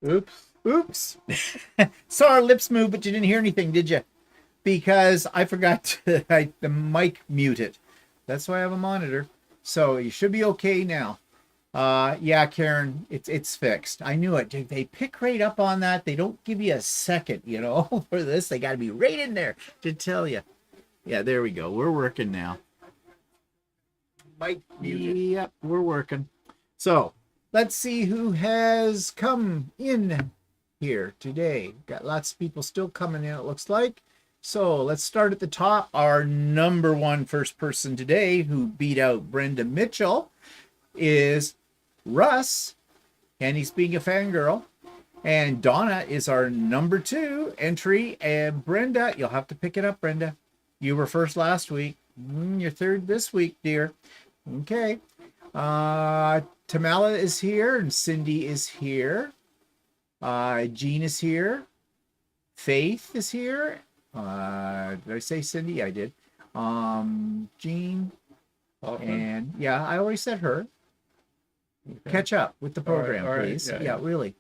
Oops. Oops. Saw our lips move, but you didn't hear anything, did you? Because I forgot the mic muted. That's why I have a monitor. So you should be okay now. Yeah, Karen, it's fixed. I knew it. They pick right up on that. They don't give you a second, for this. They got to be right in there to tell you. Yeah, there we go. We're working now. Mic muted. Yep, we're working. So let's see who has come in here today. Got lots of people still coming in, it looks like. So let's start at the top. Our number one first person today who beat out Brenda Mitchell is Russ, and he's being a fangirl. And Donna is our number two entry. And Brenda, you'll have to pick it up, Brenda. You were first last week. You're third this week, dear. Okay. Tamala is here, and Cindy is here. Jean is here. Faith is here. Did I say Cindy? I did. Jean. And yeah, I already said her. Okay. Catch up with the program, all right, please. Yeah, really.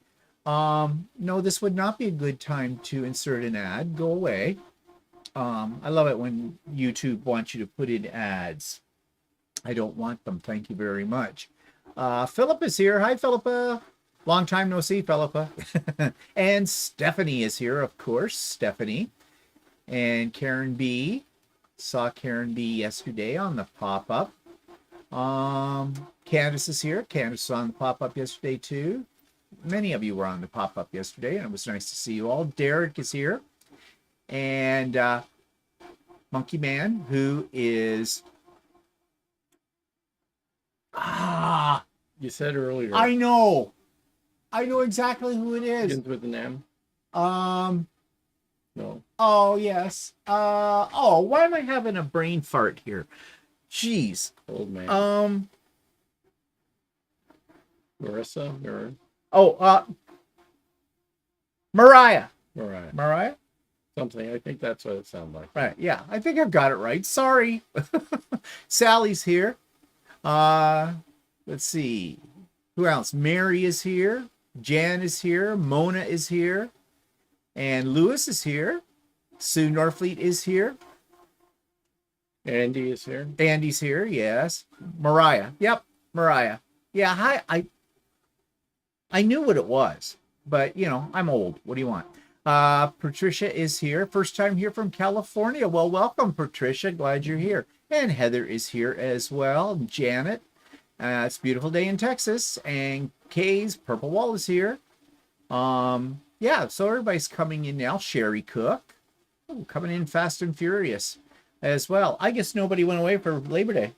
No, this would not be a good time to insert an ad. Go away. I love it when YouTube wants you to put in ads. I don't want them. Thank you very much. Philip is here. Hi, Philippa. Long time no see, Philippa. And Stephanie is here, of course. Stephanie. And Karen B. Saw Karen B yesterday on the pop-up. Candace is here. Candace was on the pop-up yesterday, too. Many of you were on the pop-up yesterday, and it was nice to see you all. Derek is here. And Monkey Man, who is... You said earlier. I know exactly who it is. Begins with an M? No. Oh, yes. Why am I having a brain fart here? Jeez. Old man. Marissa? Mariah. Mariah? Something. I think that's what it sounded like. Right. Yeah. I think I've got it right. Sorry. Sally's here. Let's see. Who else? Mary is here. Jan is here. Mona is here. And Lewis is here. Sue Norfleet is here. Andy is here. Andy's here, yes. Mariah. Yep, Mariah. Yeah, hi. I knew what it was, but I'm old. What do you want? Patricia is here. First time here from California. Well, welcome, Patricia. Glad you're here. And Heather is here as well. Janet. It's a beautiful day in Texas. And Kay's Purple Wall is here. Yeah, so everybody's coming in now. Sherry Cook. Ooh, coming in fast and furious as well. I guess nobody went away for Labor Day.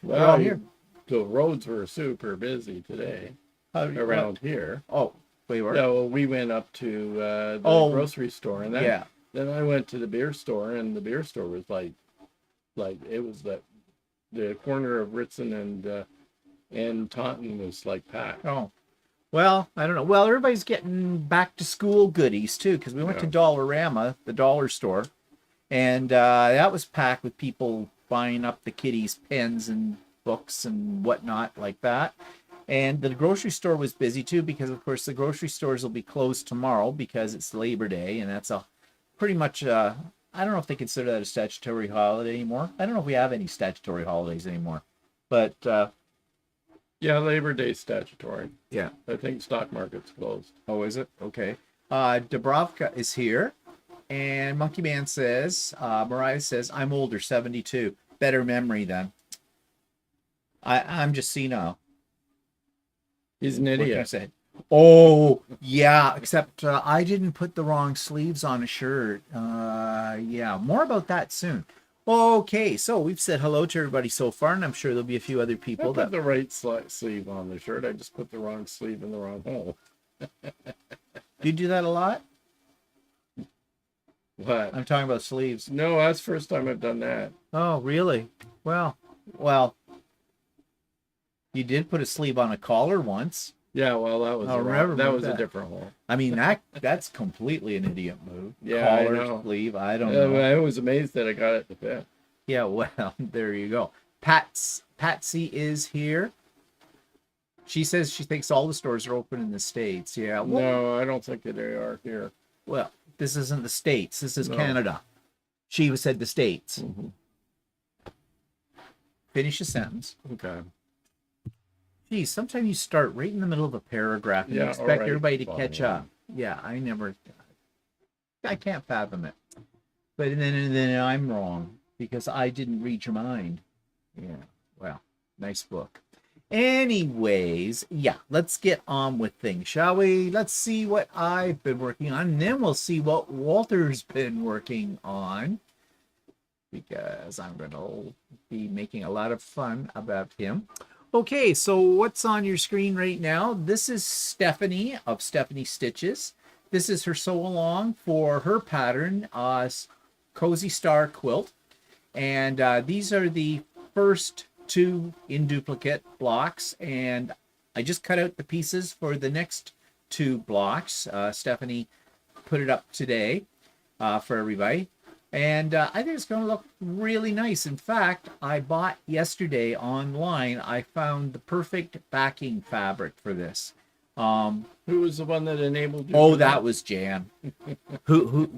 Well, here. The roads were super busy today around here. Oh, we were? Yeah, well, we went up to the grocery store. And then I went to the beer store, and the beer store was like it was the corner of Ritson and Taunton was like packed. Oh, well, I don't know. Well, everybody's getting back to school goodies too, because we went to Dollarama, the dollar store, and that was packed with people buying up the kiddies' pens and books and whatnot like that. And the grocery store was busy too, because of course the grocery stores will be closed tomorrow because it's Labor Day, and that's a pretty much I don't know if they consider that a statutory holiday anymore. I don't know if we have any statutory holidays anymore, but yeah, Labor Day statutory. Yeah, I think stock market's closed. Oh, is it? Okay. Dubrovka is here, and Monkey Man says, Mariah says, I'm older, 72. Better memory then. I'm just senile. He's an idiot. What can I say? Oh, yeah, except I didn't put the wrong sleeves on a shirt. Yeah, more about that soon. Okay, so we've said hello to everybody so far, and I'm sure there'll be a few other people. I put the right sleeve on the shirt. I just put the wrong sleeve in the wrong hole. Do you do that a lot? What? I'm talking about sleeves. No, that's the first time I've done that. Oh, really? Well, you did put a sleeve on a collar once. Yeah, well, that was that was a different hole. I mean, that's completely an idiot move. Yeah, collar, I know. sleeve. I don't know. I was amazed that I got it to fit. Yeah, well, there you go. Patsy is here. She says she thinks all the stores are open in the States. Yeah. Well, No, I don't think that they are here. well, this isn't the States. This is No. Canada. She said the States. Mm-hmm. Finish a sentence. Okay. Geez, sometimes you start right in the middle of a paragraph and you expect everybody to catch up. Yeah, I can't fathom it. But then I'm wrong because I didn't read your mind. Yeah, well, nice book. Anyways, yeah, let's get on with things, shall we? Let's see what I've been working on, and then we'll see what Walter's been working on, because I'm going to be making a lot of fun about him. Okay, so what's on your screen right now? This is Stephanie of Stephanie Stitches. This is her sew along for her pattern, Cozy Star Quilt. And these are the first 2 in duplicate blocks, and I just cut out the pieces for the next 2 blocks. Stephanie put it up today for everybody, and I think it's going to look really nice. In fact, I bought yesterday online, I found the perfect backing fabric for this. Who was the one that enabled you? Oh, that was Jan. who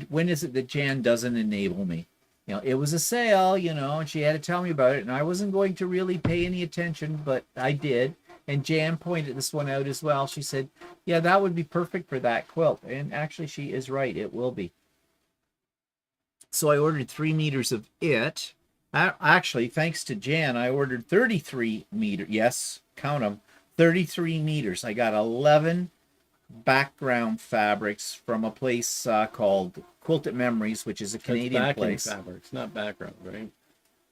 when is it that Jan doesn't enable me? You know, it was a sale, you know, and she had to tell me about it, and I wasn't going to really pay any attention, but I did. And Jan pointed this one out as well. She said, yeah, that would be perfect for that quilt. And actually, she is right. It will be. So I ordered 3 meters of it. Actually, thanks to Jan, I ordered 33 meters. Yes, count them. 33 meters. I got 11 background fabrics from a place called Quilted Memories, which is a Canadian place. Fabrics, not background, right?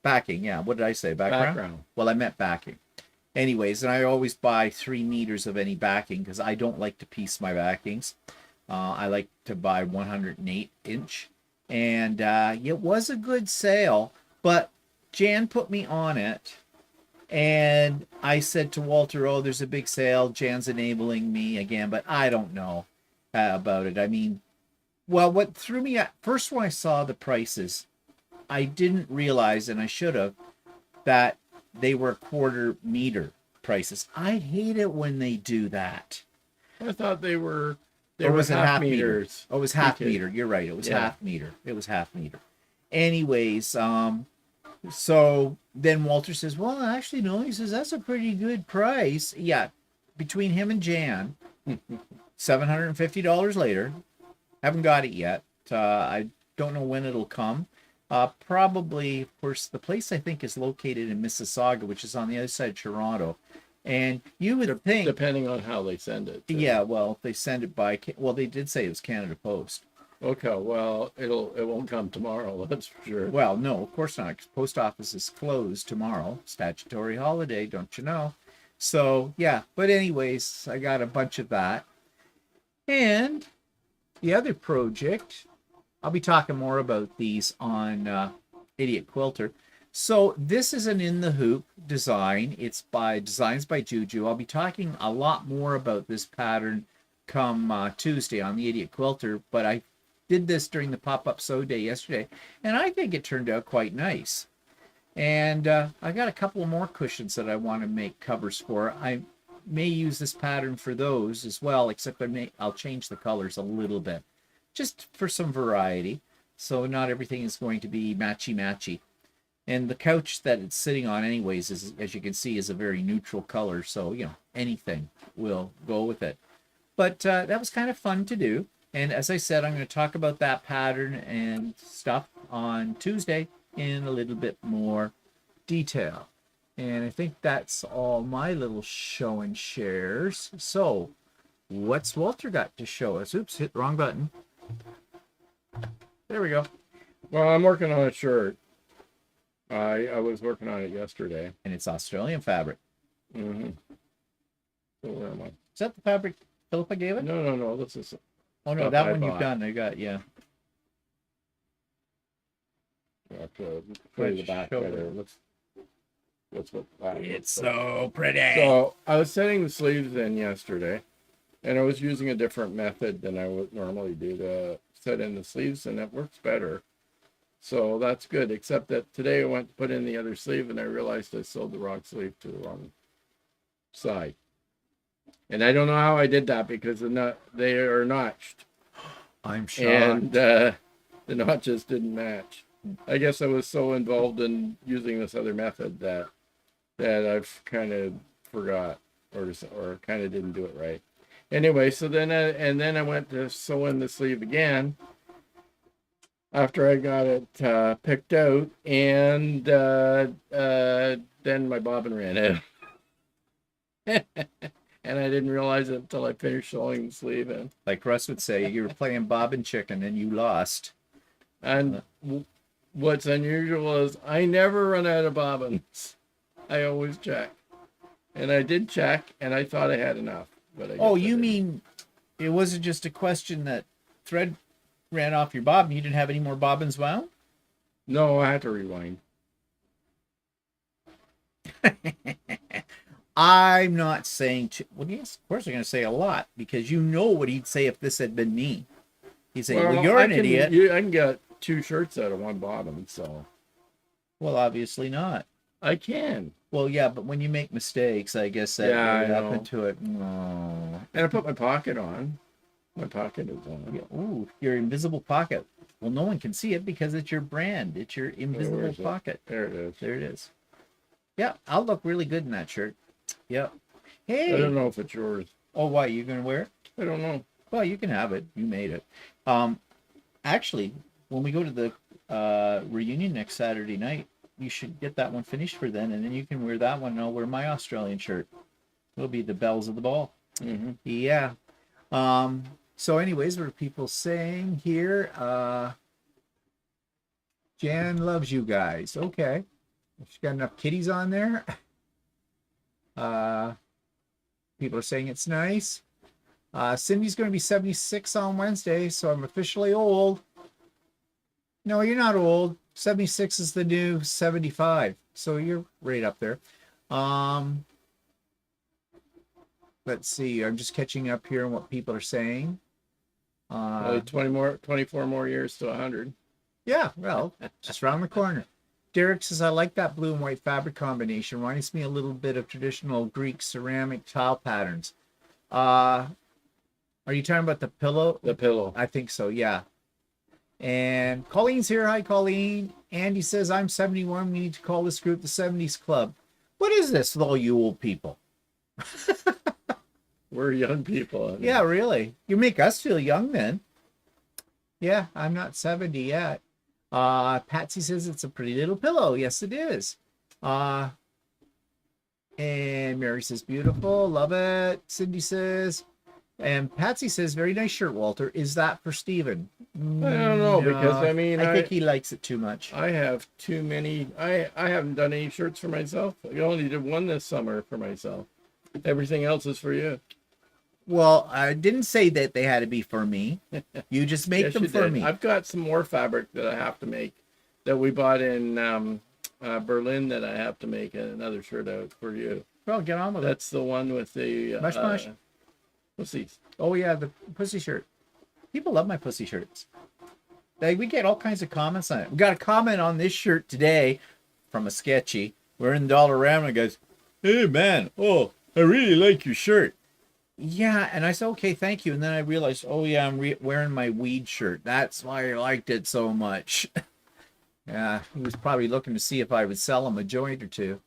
Backing, yeah. What did I say? Background? Well, I meant backing. Anyways, and I always buy 3 meters of any backing because I don't like to piece my backings. I like to buy 108 inch. And it was a good sale, but Jan put me on it. And I said to Walter, oh, there's a big sale. Jan's enabling me again, but I don't know about it. I mean, well, what threw me at first when I saw the prices, I didn't realize, and I should have, that they were 1/4 meter prices. I hate it when they do that. I thought they were half meters. Oh, it was half meter. You're right. It was half meter. It was half meter. Anyways, so then Walter says, well, actually, no. He says, that's a pretty good price. Yeah, between him and Jan, $750 later. Haven't got it yet. I don't know when it'll come. Probably, of course, the place I think is located in Mississauga, which is on the other side of Toronto. And you would think... Depending on how they send it. Yeah, well, if they send it by... Well, they did say it was Canada Post. Okay, well, it won't come tomorrow, that's for sure. Well, no, of course not, because post office is closed tomorrow. Statutory holiday, don't you know? So, yeah. But anyways, I got a bunch of that. And the other project, I'll be talking more about these on Idiot Quilter. So this is an in the hoop design. It's by Designs by Juju. I'll be talking a lot more about this pattern come Tuesday on the Idiot Quilter, but I did this during the pop-up sew day yesterday, and I think it turned out quite nice. And I got a couple more cushions that I want to make covers for. I may use this pattern for those as well, except I'll change the colors a little bit, just for some variety. So not everything is going to be matchy-matchy. And the couch that it's sitting on anyways, is, as you can see, is a very neutral color. So, you know, anything will go with it. But that was kind of fun to do. And as I said, I'm going to talk about that pattern and stuff on Tuesday in a little bit more detail. And I think that's all my little show and shares. So what's Walter got to show us? Oops, hit the wrong button. There we go. Well, I'm working on a shirt. I was working on it yesterday. And it's Australian fabric. Mm-hmm. So where am I? Is that the fabric Philippa gave it? No. This is... Oh, no, that one you've done. I got, yeah. I have to put it the back better. Let's look back. It's so pretty. So I was setting the sleeves in yesterday, and I was using a different method than I would normally do to set in the sleeves, and it works better. So that's good, except that today I went to put in the other sleeve, and I realized I sewed the wrong sleeve to the wrong side. And I don't know how I did that because they are notched. I'm shocked. And the notches didn't match. I guess I was so involved in using this other method that I've kind of forgot or kind of didn't do it right. Anyway, so then I went to sew in the sleeve again after I got it picked out, and then my bobbin ran out. And I didn't realize it until I finished sewing the sleeve in. Like Russ would say, you were playing bobbin chicken and you lost. And what's unusual is I never run out of bobbins. I always check. And I did check, and I thought I had enough. But you mean it wasn't just a question that thread ran off your bobbin? You didn't have any more bobbins wound? No, I had to rewind. I'm not saying well, yes, of course I'm going to say a lot, because you know what he'd say if this had been me. He'd say, well, you're an idiot. I can get 2 shirts out of one bobbin, so. Well, obviously not. I can. Well, yeah, but when you make mistakes, I guess that happened to it. No. And I put my pocket on. My pocket is on. Yeah. Ooh, your invisible pocket. Well, no one can see it because it's your brand. It's your invisible pocket. There it is. There it is. Yeah, I'll look really good in that shirt. Yep. Hey. I don't know if it's yours. Oh, why? You going to wear it? I don't know. Well, you can have it. You made it. Actually, when we go to the reunion next Saturday night, you should get that one finished for then, and then you can wear that one, and I'll wear my Australian shirt. It'll be the bells of the ball. Mm-hmm. Yeah. So anyways, what are people saying here? Jan loves you guys. Okay. She got enough kitties on there. People are saying it's nice. Cindy's going to be 76 on Wednesday, so I'm officially old. No, you're not old. 76 is the new 75, so you're right up there. Let's see. I'm just catching up here on what people are saying. 24 more years to 100. Yeah, well, just around the corner. Derek says, I like that blue and white fabric combination. Reminds me a little bit of traditional Greek ceramic tile patterns. Are you talking about the pillow? The pillow. I think so, yeah. And Colleen's here. Hi, Colleen. Andy says, I'm 71. We need to call this group the 70s Club. What is this with all you old people? We're young people. I mean. Yeah, really. You make us feel young then. Yeah, I'm not 70 yet. Patsy says it's a pretty little pillow. Yes, it is. And Mary says, beautiful. Love it. Cindy says, and Patsy says, very nice shirt, Walter. Is that for Stephen? I don't know, because I mean, I think he likes it too much. I have too many. I haven't done any shirts for myself. I only did one this summer for myself. Everything else is for you. Well, I didn't say that they had to be for me. You just make them for me. I've got some more fabric that I have to make that we bought in Berlin that I have to make another shirt out for you. Well, get on with it. That's the one with the mush. Pussies. Oh yeah, the pussy shirt. People love my pussy shirts. We get all kinds of comments on it. We got a comment on this shirt today from a sketchy. We're in Dollarama. Goes, hey man, I really like your shirt. Yeah, and I said, okay, thank you. And then I realized, oh yeah, I'm wearing my weed shirt. That's why I liked it so much. Yeah, he was probably looking to see if I would sell him a joint or two.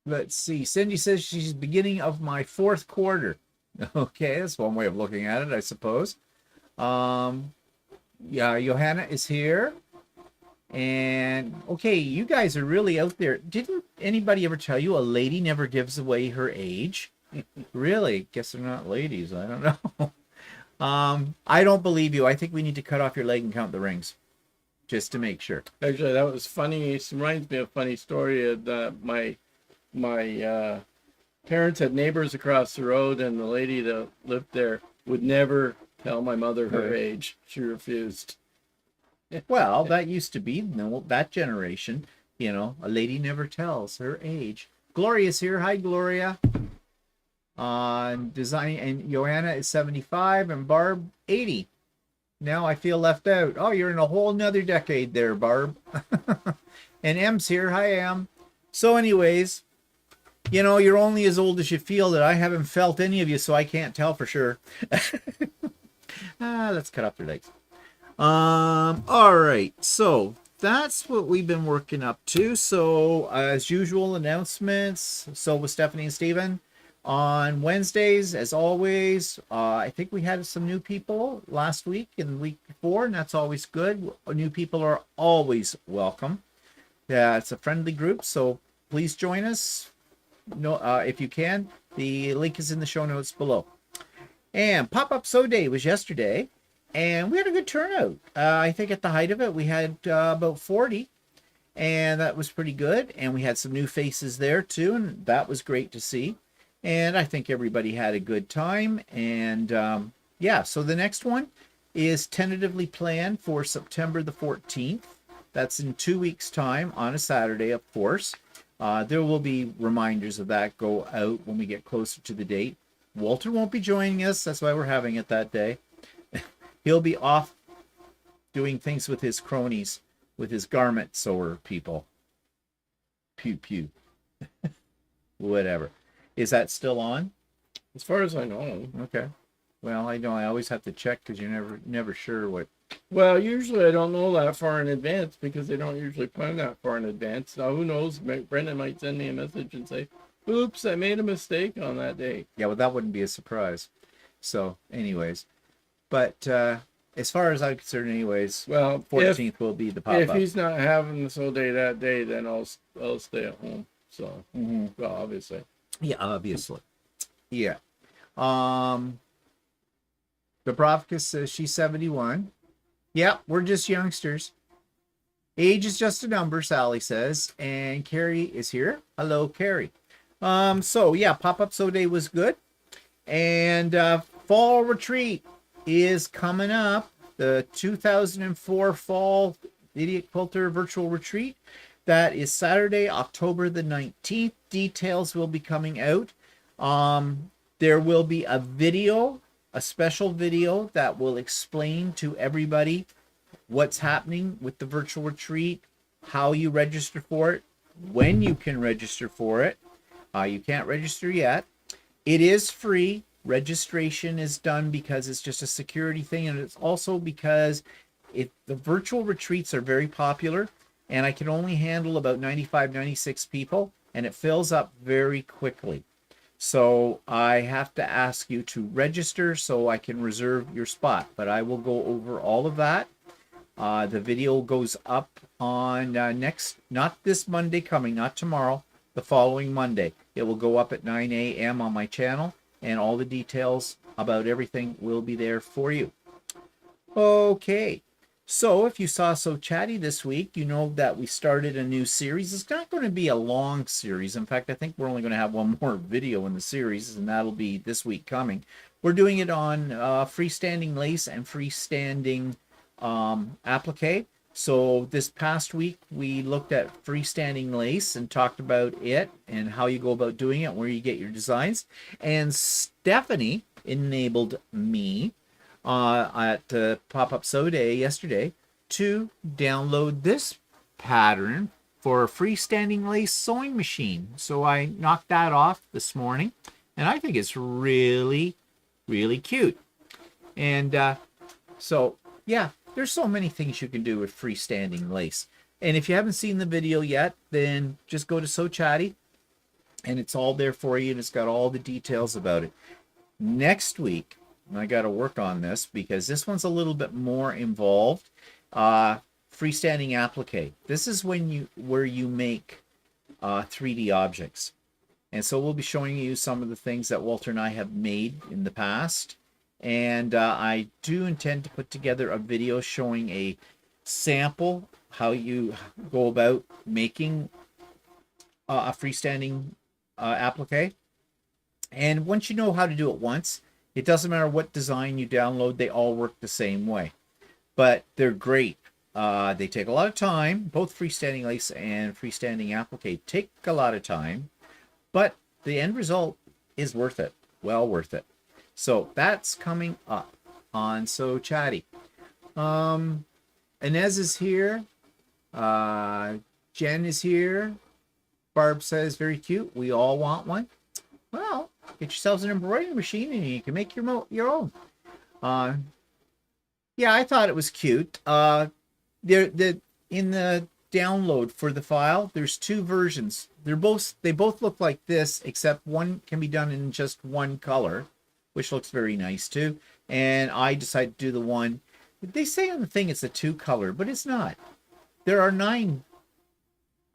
Let's see. Cindy says she's beginning of my 4th quarter. Okay, that's one way of looking at it, I suppose. Yeah, Johanna is here. And, okay, you guys are really out there. Didn't anybody ever tell you a lady never gives away her age? Really? Guess they're not ladies. I don't know. I don't believe you. I think we need to cut off your leg and count the rings. Just to make sure. Actually, that was funny. It reminds me of a funny story. My parents had neighbors across the road, and the lady that lived there would never tell my mother her age. She refused. Well, that used to be that generation. You know, a lady never tells her age. Gloria's here. Hi, Gloria. Design, and Joanna is 75, and Barb 80. Now I feel left out. Oh, you're in a whole nother decade there, Barb. And M's here. Hi, Em. So anyways, You know, you're only as old as you feel. That I haven't felt any of you, so I can't tell for sure. Let's cut off their legs. All right. So that's what we've been working up to. So as usual, announcements. So with Stephanie and Steven on Wednesdays, as always. I think we had some new people last week and the week before, and that's always good. New people are always welcome. Yeah, it's a friendly group, so please join us. No, if you can. The link is in the show notes below. And Pop-Up Sew Day was yesterday, and we had a good turnout. I think at the height of it, we had about 40, and that was pretty good. And we had some new faces there too, and that was great to see. And I think everybody had a good time. And yeah, so the next one is tentatively planned for September the 14th. That's in 2 weeks' time on a Saturday, of course. There will be reminders of that go out when we get closer to the date. Walter won't be joining us. That's why we're having it that day. He'll be off doing things with his cronies, with his garment sewer people. Pew, pew. Whatever. Is that still on? As far as I know. Okay. Well, I know I always have to check because you're never sure what. Well, usually I don't know that far in advance because they don't usually plan that far in advance. Now, who knows? Brendan might send me a message and say, oops, I made a mistake on that day. Yeah, well, that wouldn't be a surprise. So, anyways. But as far as I'm concerned, anyways, well, 14th will be the pop-up. If he's not having the soul day that day, then I'll stay at home. So, well, obviously. Yeah, obviously. Yeah. The Prophetess says she's 71. Yeah, we're just youngsters. Age is just a number, Sally says. And Carrie is here. Hello, Carrie. So yeah, Pop-Up Sew Day was good. And fall retreat is coming up. The 2004 Fall Idiot Quilter Virtual Retreat. That is Saturday, October the 19th. Details will be coming out. There will be a video, a special video that will explain to everybody what's happening with the virtual retreat, how you register for it, when you can register for it. You can't register yet. It is free. Registration is done because it's just a security thing, and it's also because the virtual retreats are very popular, and I can only handle about 95, 96 people, and it fills up very quickly. So I have to ask you to register so I can reserve your spot, but I will go over all of that. The video goes up on not this Monday coming, not tomorrow, the following Monday. It will go up at 9 a.m. on my channel, and all the details about everything will be there for you. Okay, so if you saw So Chatty this week, you know that we started a new series. It's not going to be a long series. In fact, I think we're only going to have one more video in the series, and that'll be this week coming. We're doing it on freestanding lace and freestanding applique. So this past week, we looked at freestanding lace and talked about it and how you go about doing it, where you get your designs. And Stephanie enabled me at Pop-Up Sew Day yesterday to download this pattern for a freestanding lace sewing machine. So I knocked that off this morning, and I think it's really, really cute. And so, yeah, there's so many things you can do with freestanding lace. And if you haven't seen the video yet, then just go to So Chatty, and it's all there for you, and it's got all the details about it. Next week, I got to work on this because this one's a little bit more involved. Freestanding applique. This is where you make 3D objects. And so we'll be showing you some of the things that Walter and I have made in the past. And I do intend to put together a video showing a sample, how you go about making a freestanding applique. And once you know how to do it once, it doesn't matter what design you download, they all work the same way. But they're great. They take a lot of time. Both freestanding lace and freestanding applique take a lot of time. But the end result is worth it. Well worth it. So that's coming up on So Chatty. Inez is here. Jen is here. Barb says, very cute. We all want one. Well, get yourselves an embroidery machine and you can make your own. Yeah, I thought it was cute. In the download for the file, there's two versions. They both look like this, except one can be done in just one color, which looks very nice too. And I decided to do the one. They say on the thing it's a 2-color, but it's not. There are 9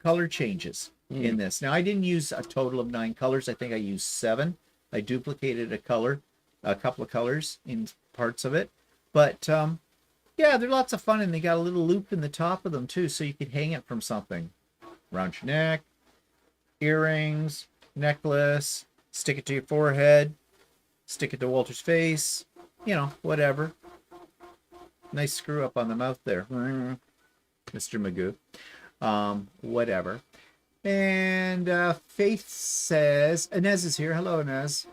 color changes in this. Now, I didn't use a total of 9 colors. I think I used 7. I duplicated a couple of colors in parts of it. But yeah, they're lots of fun, and they got a little loop in the top of them too, so you could hang it from something. Around your neck, earrings, necklace, stick it to your forehead, stick it to Walter's face, you know, whatever. Nice screw up on the mouth there. Mr. Magoo. Whatever. And Faith says, Inez is here. Hello, Inez.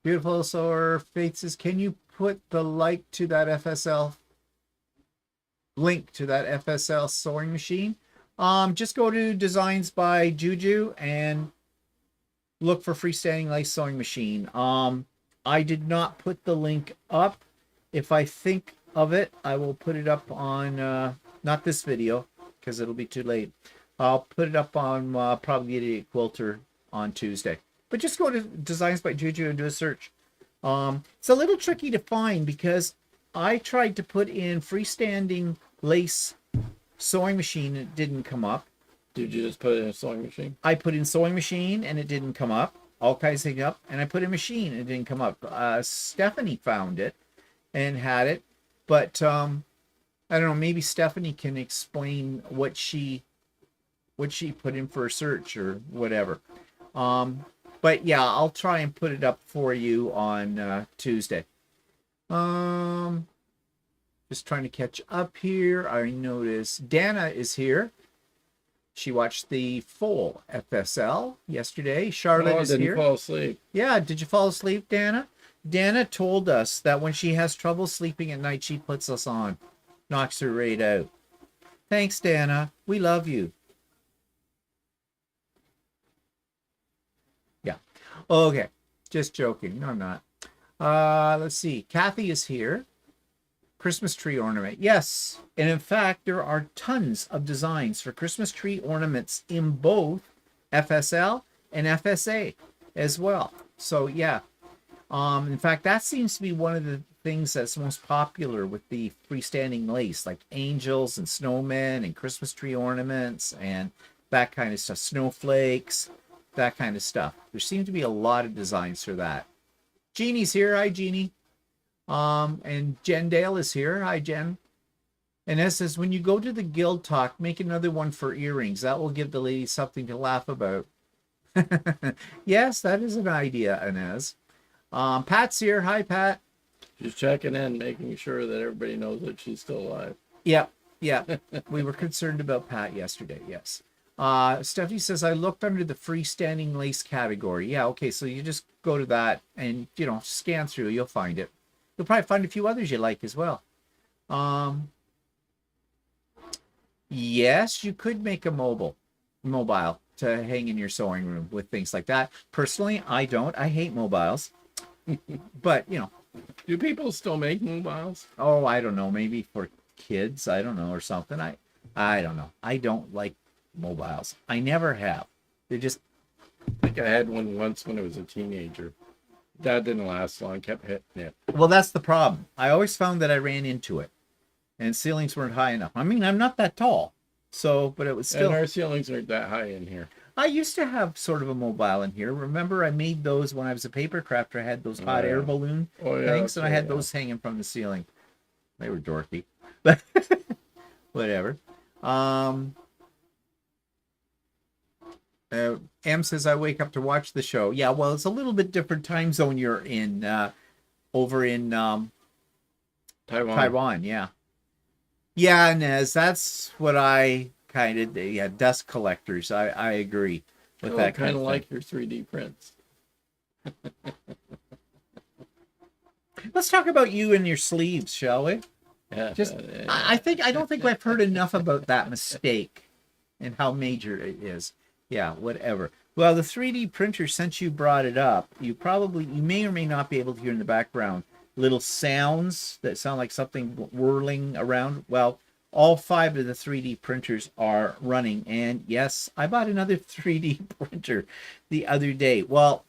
Beautiful. So Faith says, can you put the link to that FSL sewing machine? Just go to Designs by Juju and look for freestanding lace sewing machine. I did not put the link up. If I think of it, I will put it up on not this video because it'll be too late. I'll put it up on probably Quilter on Tuesday. But just go to Designs by Juju and do a search. It's a little tricky to find because I tried to put in freestanding lace sewing machine and it didn't come up. Did you just put it in a sewing machine? I put in sewing machine and it didn't come up. All kinds of things up. And I put in machine and it didn't come up. Stephanie found it and had it. But I don't know, maybe Stephanie can explain what she put in for a search or whatever. But yeah, I'll try and put it up for you on Tuesday. Just trying to catch up here. I noticed Dana is here. She watched the full FSL yesterday. Charlotte is here. Didn't fall asleep. Yeah, did you fall asleep, Dana? Dana told us that when she has trouble sleeping at night, she puts us on. Knocks her right out. Thanks, Dana. We love you. Yeah. Okay. Just joking. No, I'm not. Let's see. Kathy is here. Christmas tree ornament. Yes. And in fact, there are tons of designs for Christmas tree ornaments in both FSL and FSA as well. So yeah. In fact, that seems to be one of the things that's most popular with the freestanding lace, like angels and snowmen and Christmas tree ornaments and that kind of stuff. Snowflakes, that kind of stuff. There seem to be a lot of designs for that. Jeannie's here. Hi, Jeannie. And Jen Dale is here. Hi, Jen. And it says, when you go to the guild talk, make another one for earrings. That will give the ladies something to laugh about. Yes, that is an idea, Inez. Pat's here. Hi, Pat. She's checking in, making sure that everybody knows that she's still alive. Yeah. We were concerned about Pat yesterday. Yes. Stephanie says, I looked under the freestanding lace category. Yeah, okay, so you just go to that and, scan through. You'll find it. You'll probably find a few others you like as well. Yes, you could make a mobile to hang in your sewing room with things like that. Personally, I don't. I hate mobiles. But, Do people still make mobiles? Oh, I don't know. Maybe for kids, I don't know, or something. I don't know. I don't like mobiles. I never have. They just... I think I had one once when I was a teenager. That didn't last long. Kept hitting it. Well, that's the problem. I always found that I ran into it. And ceilings weren't high enough. I mean, I'm not that tall. So, but it was still... And our ceilings aren't that high in here. I used to have sort of a mobile in here. Remember, I made those when I was a paper crafter. I had those hot air balloon things, and I had those hanging from the ceiling. They were dorky. But whatever. M says, I wake up to watch the show. Yeah, well, it's a little bit different time zone you're in over in Taiwan, yeah. Yeah, Nez, that's what I kind of, dust collectors. I agree with that kind of like your 3D prints. Let's talk about you and your sleeves, shall we? Just, I don't think I've heard enough about that mistake and how major it is. Yeah, whatever. Well, the 3D printer, since you brought it up, you may or may not be able to hear in the background little sounds that sound like something whirling around. Well, all 5 of the 3D printers are running. And yes, I bought another 3D printer the other day. Well,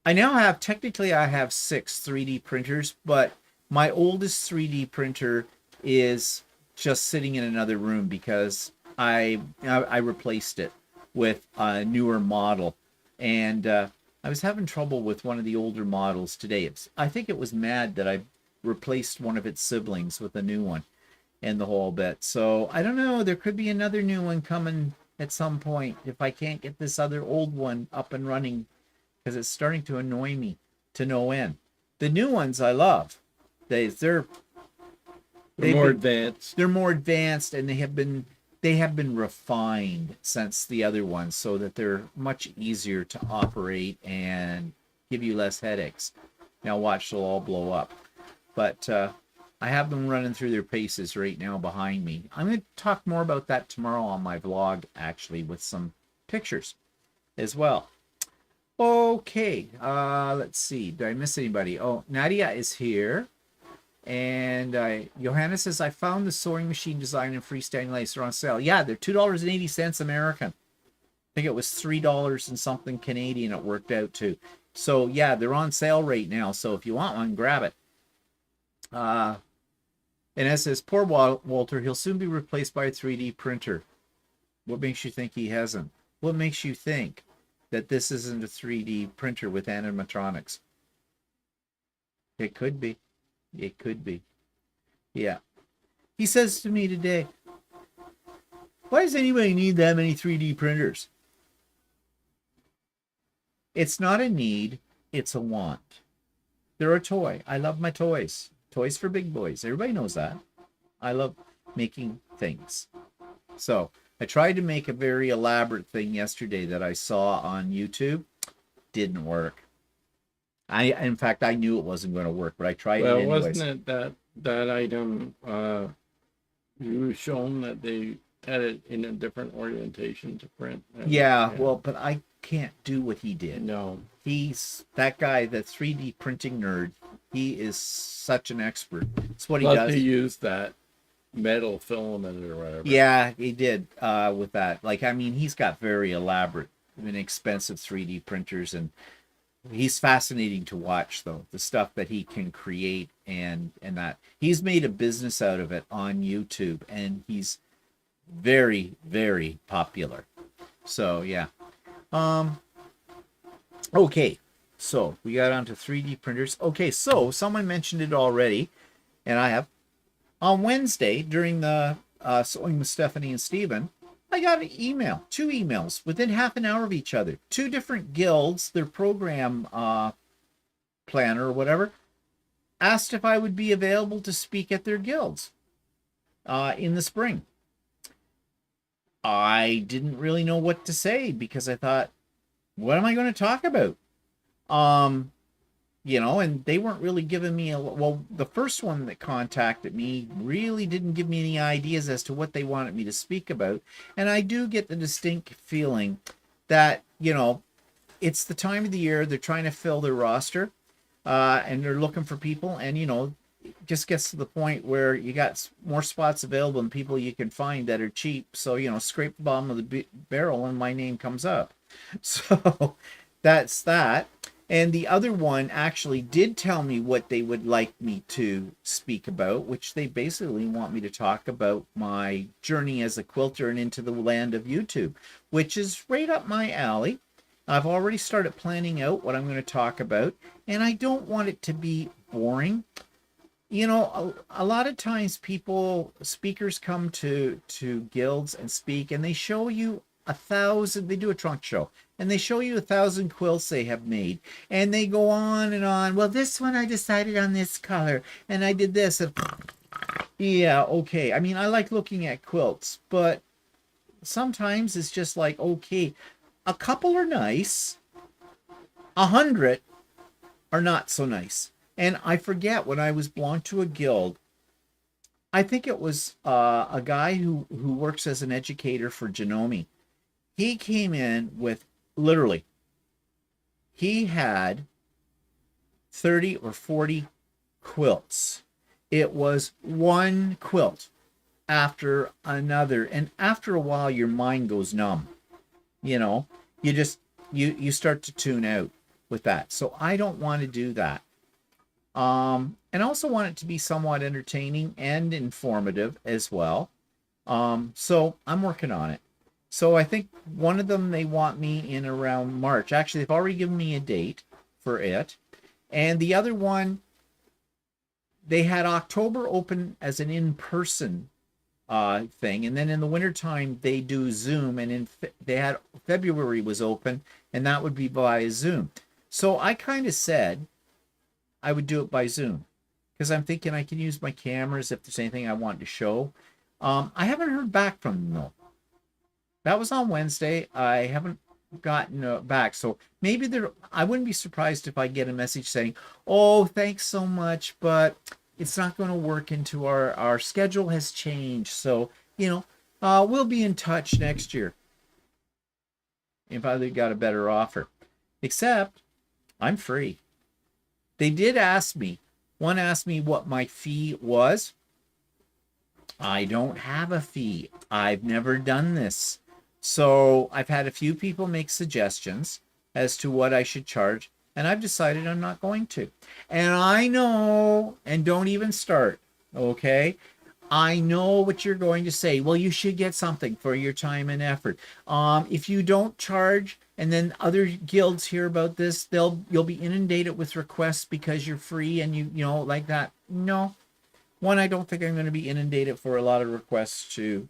I have 6 3D printers, but my oldest 3D printer is just sitting in another room because I replaced it with a newer model. And I was having trouble with one of the older models today. I think it was mad that I replaced one of its siblings with a new one and the whole bit. So I don't know. There could be another new one coming at some point if I can't get this other old one up and running, because it's starting to annoy me to no end. The new ones I love. They're more advanced. They're more advanced, and they have been refined since the other ones, so that they're much easier to operate and give you less headaches. Now watch, they'll all blow up. But I have them running through their paces right now behind me. I'm going to talk more about that tomorrow on my vlog, actually, with some pictures as well. Okay, let's see. Did I miss anybody? Oh, Nadia is here. And Johanna says, I found the sewing machine design and freestanding lace are on sale. Yeah, they're $2.80 American. I think it was $3 and something Canadian it worked out to. So yeah, they're on sale right now. So if you want one, grab it. And it says, poor Walter, he'll soon be replaced by a 3D printer. What makes you think he hasn't? What makes you think that this isn't a 3D printer with animatronics? It could be. It could be. Yeah. He says to me today, why does anybody need that many 3D printers? It's not a need, it's a want. They're a toy. I love my toys. Toys for big boys. Everybody knows that. I love making things. So I tried to make a very elaborate thing yesterday that I saw on YouTube. Didn't work. In fact, I knew it wasn't going to work, but I tried it anyways. Wasn't it that item you were shown that they had it in a different orientation to print? Yeah, well, but I can't do what he did. No. He's that guy, the 3D printing nerd. He is such an expert. It's what he Plus does. He used that metal filament or whatever. Yeah, he did with that. Like, I mean, he's got very elaborate and expensive 3D printers, and he's fascinating to watch, though, the stuff that he can create and that he's made a business out of it on YouTube, and he's very, very popular. So yeah. Okay, so we got onto 3D printers. Okay, so someone mentioned it already, and I have. On Wednesday during the Sewing with Stephanie and Stephen, I got an email, 2 emails within half an hour of each other. 2 different guilds, their program planner or whatever, asked if I would be available to speak at their guilds in the spring. I didn't really know what to say because I thought, what am I going to talk about? You know, and they weren't really giving me well, the first one that contacted me really didn't give me any ideas as to what they wanted me to speak about. And I do get the distinct feeling that, you know, it's the time of the year they're trying to fill their roster, and they're looking for people, and, you know, it just gets to the point where you got more spots available than people you can find that are cheap. So, you know, scrape the bottom of the barrel and my name comes up. So that's that. And the other one actually did tell me what they would like me to speak about, which they basically want me to talk about my journey as a quilter and into the land of YouTube, which is right up my alley. I've already started planning out what I'm going to talk about, and I don't want it to be boring. You know, a lot of times speakers come to guilds and speak, and they show you 1,000, they do a trunk show, and they show you 1,000 quilts they have made, and they go on and on. Well, this one I decided on this color, and I did this. And yeah, okay. I mean, I like looking at quilts, but sometimes it's just like, okay, a couple are nice, 100 are not so nice. And I forget, when I was belonged to a guild, I think it was a guy who works as an educator for Janome. He came in with literally, he had 30 or 40 quilts. It was one quilt after another. And after a while, your mind goes numb. You know, you just, you start to tune out with that. So I don't want to do that. And also want it to be somewhat entertaining and informative as well. So I'm working on it. So I think one of them, they want me in around March. Actually, they've already given me a date for it. And the other one, they had October open as an in-person thing. And then in the wintertime, they do Zoom. And they had February was open, and that would be via Zoom. So I kind of said I would do it by Zoom because I'm thinking I can use my cameras if there's anything I want to show. I haven't heard back from them, though. That was on Wednesday. I haven't gotten back. So maybe I wouldn't be surprised if I get a message saying, oh, thanks so much, but it's not going to work into our schedule has changed. So, we'll be in touch next year if I got a better offer. Except I'm free. They did ask me. One asked me what my fee was. I don't have a fee. I've never done this. So I've had a few people make suggestions as to what I should charge, and I've decided I'm not going to. And I know, and don't even start, okay? I know what you're going to say. Well, you should get something for your time and effort. If you don't charge, and then other guilds hear about this, you'll be inundated with requests because you're free and you like that. No. One, I don't think I'm going to be inundated for a lot of requests to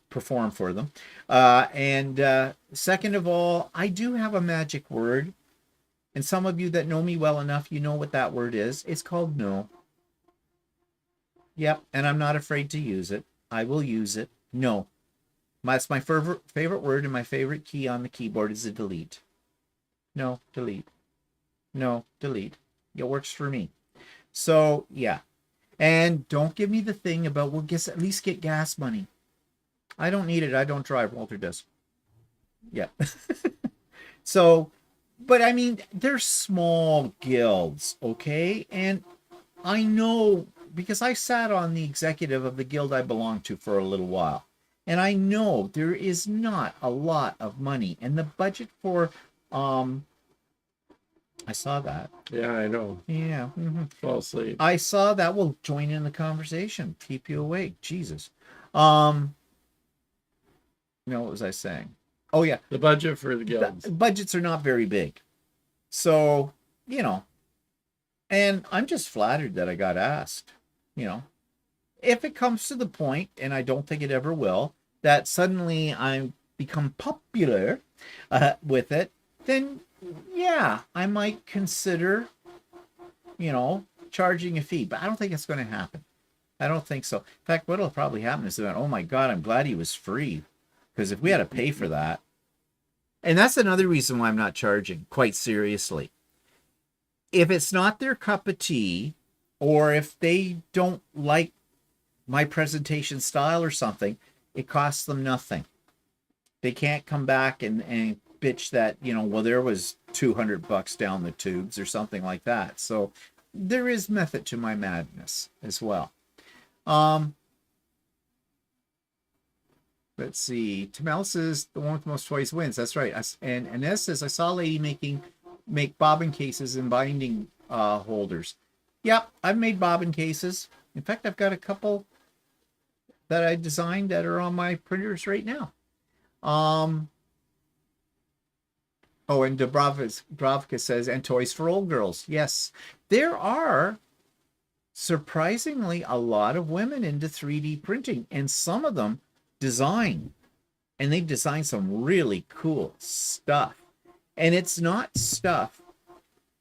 perform for them. And second of all, I do have a magic word. And some of you that know me well enough, you know what that word is. It's called no. Yep, and I'm not afraid to use it. I will use it. No. That's my favorite word, and my favorite key on the keyboard is a delete. No, delete. No, delete. It works for me. So, yeah. And don't give me the thing about, well, at least get gas money. I don't need it. I don't drive. Walter does. Yeah. So, but I mean, they're small guilds, okay? And I know, because I sat on the executive of the guild I belong to for a little while. And I know there is not a lot of money. And the budget for, I saw that. Yeah, I know. Yeah. Mm-hmm. Fall asleep. I saw that. Well, join in the conversation. Keep you awake. Jesus. What was I saying? Oh, yeah. The budget for the guilds. Budgets are not very big. So, and I'm just flattered that I got asked, If it comes to the point, and I don't think it ever will, that suddenly I become popular with it, then, yeah, I might consider, charging a fee. But I don't think it's going to happen. I don't think so. In fact, what will probably happen is that, oh, my God, I'm glad he was free. Because if we had to pay for that, and that's another reason why I'm not charging, quite seriously. If it's not their cup of tea, or if they don't like my presentation style or something, it costs them nothing. They can't come back and bitch that, well, there was $200 down the tubes or something like that. So there is method to my madness as well. Let's see. Tamel says the one with the most toys wins. That's right. And Inez says, I saw a lady make bobbin cases and binding holders. Yep, I've made bobbin cases. In fact, I've got a couple that I designed that are on my printers right now. Oh, and Dubravka says, and toys for old girls. Yes, there are surprisingly a lot of women into 3D printing, and some of them design, and they've designed some really cool stuff. And it's not stuff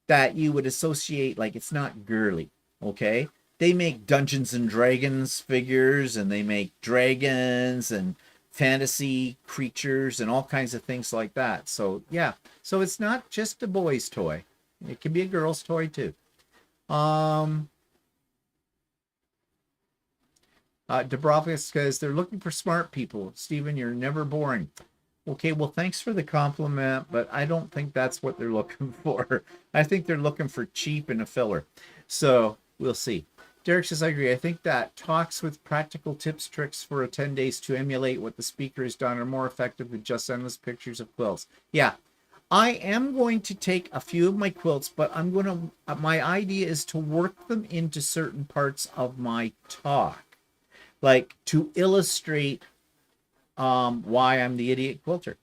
that you would associate, like, it's not girly, okay? They make Dungeons and Dragons figures, and they make dragons and fantasy creatures and all kinds of things like that. So, yeah. So it's not just a boy's toy. It can be a girl's toy, too. Dubrovnik says they're looking for smart people. Stephen, you're never boring. Okay, well, thanks for the compliment, but I don't think that's what they're looking for. I think they're looking for cheap and a filler. So we'll see. Derek says, I agree. I think that talks with practical tips, tricks for 10 days to emulate what the speaker has done are more effective than just endless pictures of quilts. Yeah, I am going to take a few of my quilts, but my idea is to work them into certain parts of my talk, like to illustrate why I'm the idiot quilter.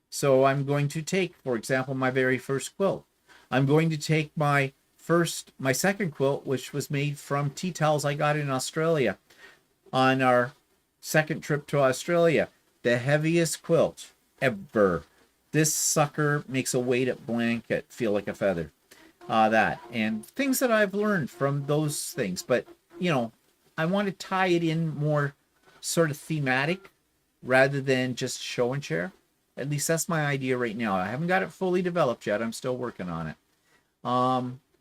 So I'm going to take, for example, my very first quilt. I'm going to take my second quilt, which was made from tea towels I got in Australia on our second trip to Australia. The heaviest quilt ever. This sucker makes a weighted blanket feel like a feather. That and things that I've learned from those things. But, I want to tie it in more sort of thematic rather than just show and share. At least that's my idea right now. I haven't got it fully developed yet. I'm still working on it.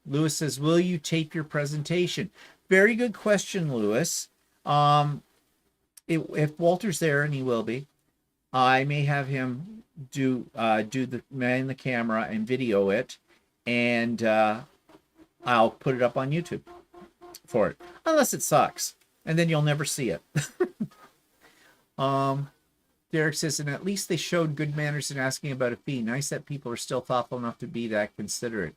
Lewis says, will you tape your presentation? Very good question, Lewis. If Walter's there, and he will be, I may have him do the man the camera and video it, and I'll put it up on YouTube for it, unless it sucks, and then you'll never see it. Derek says, and at least they showed good manners in asking about a fee. Nice that people are still thoughtful enough to be that considerate.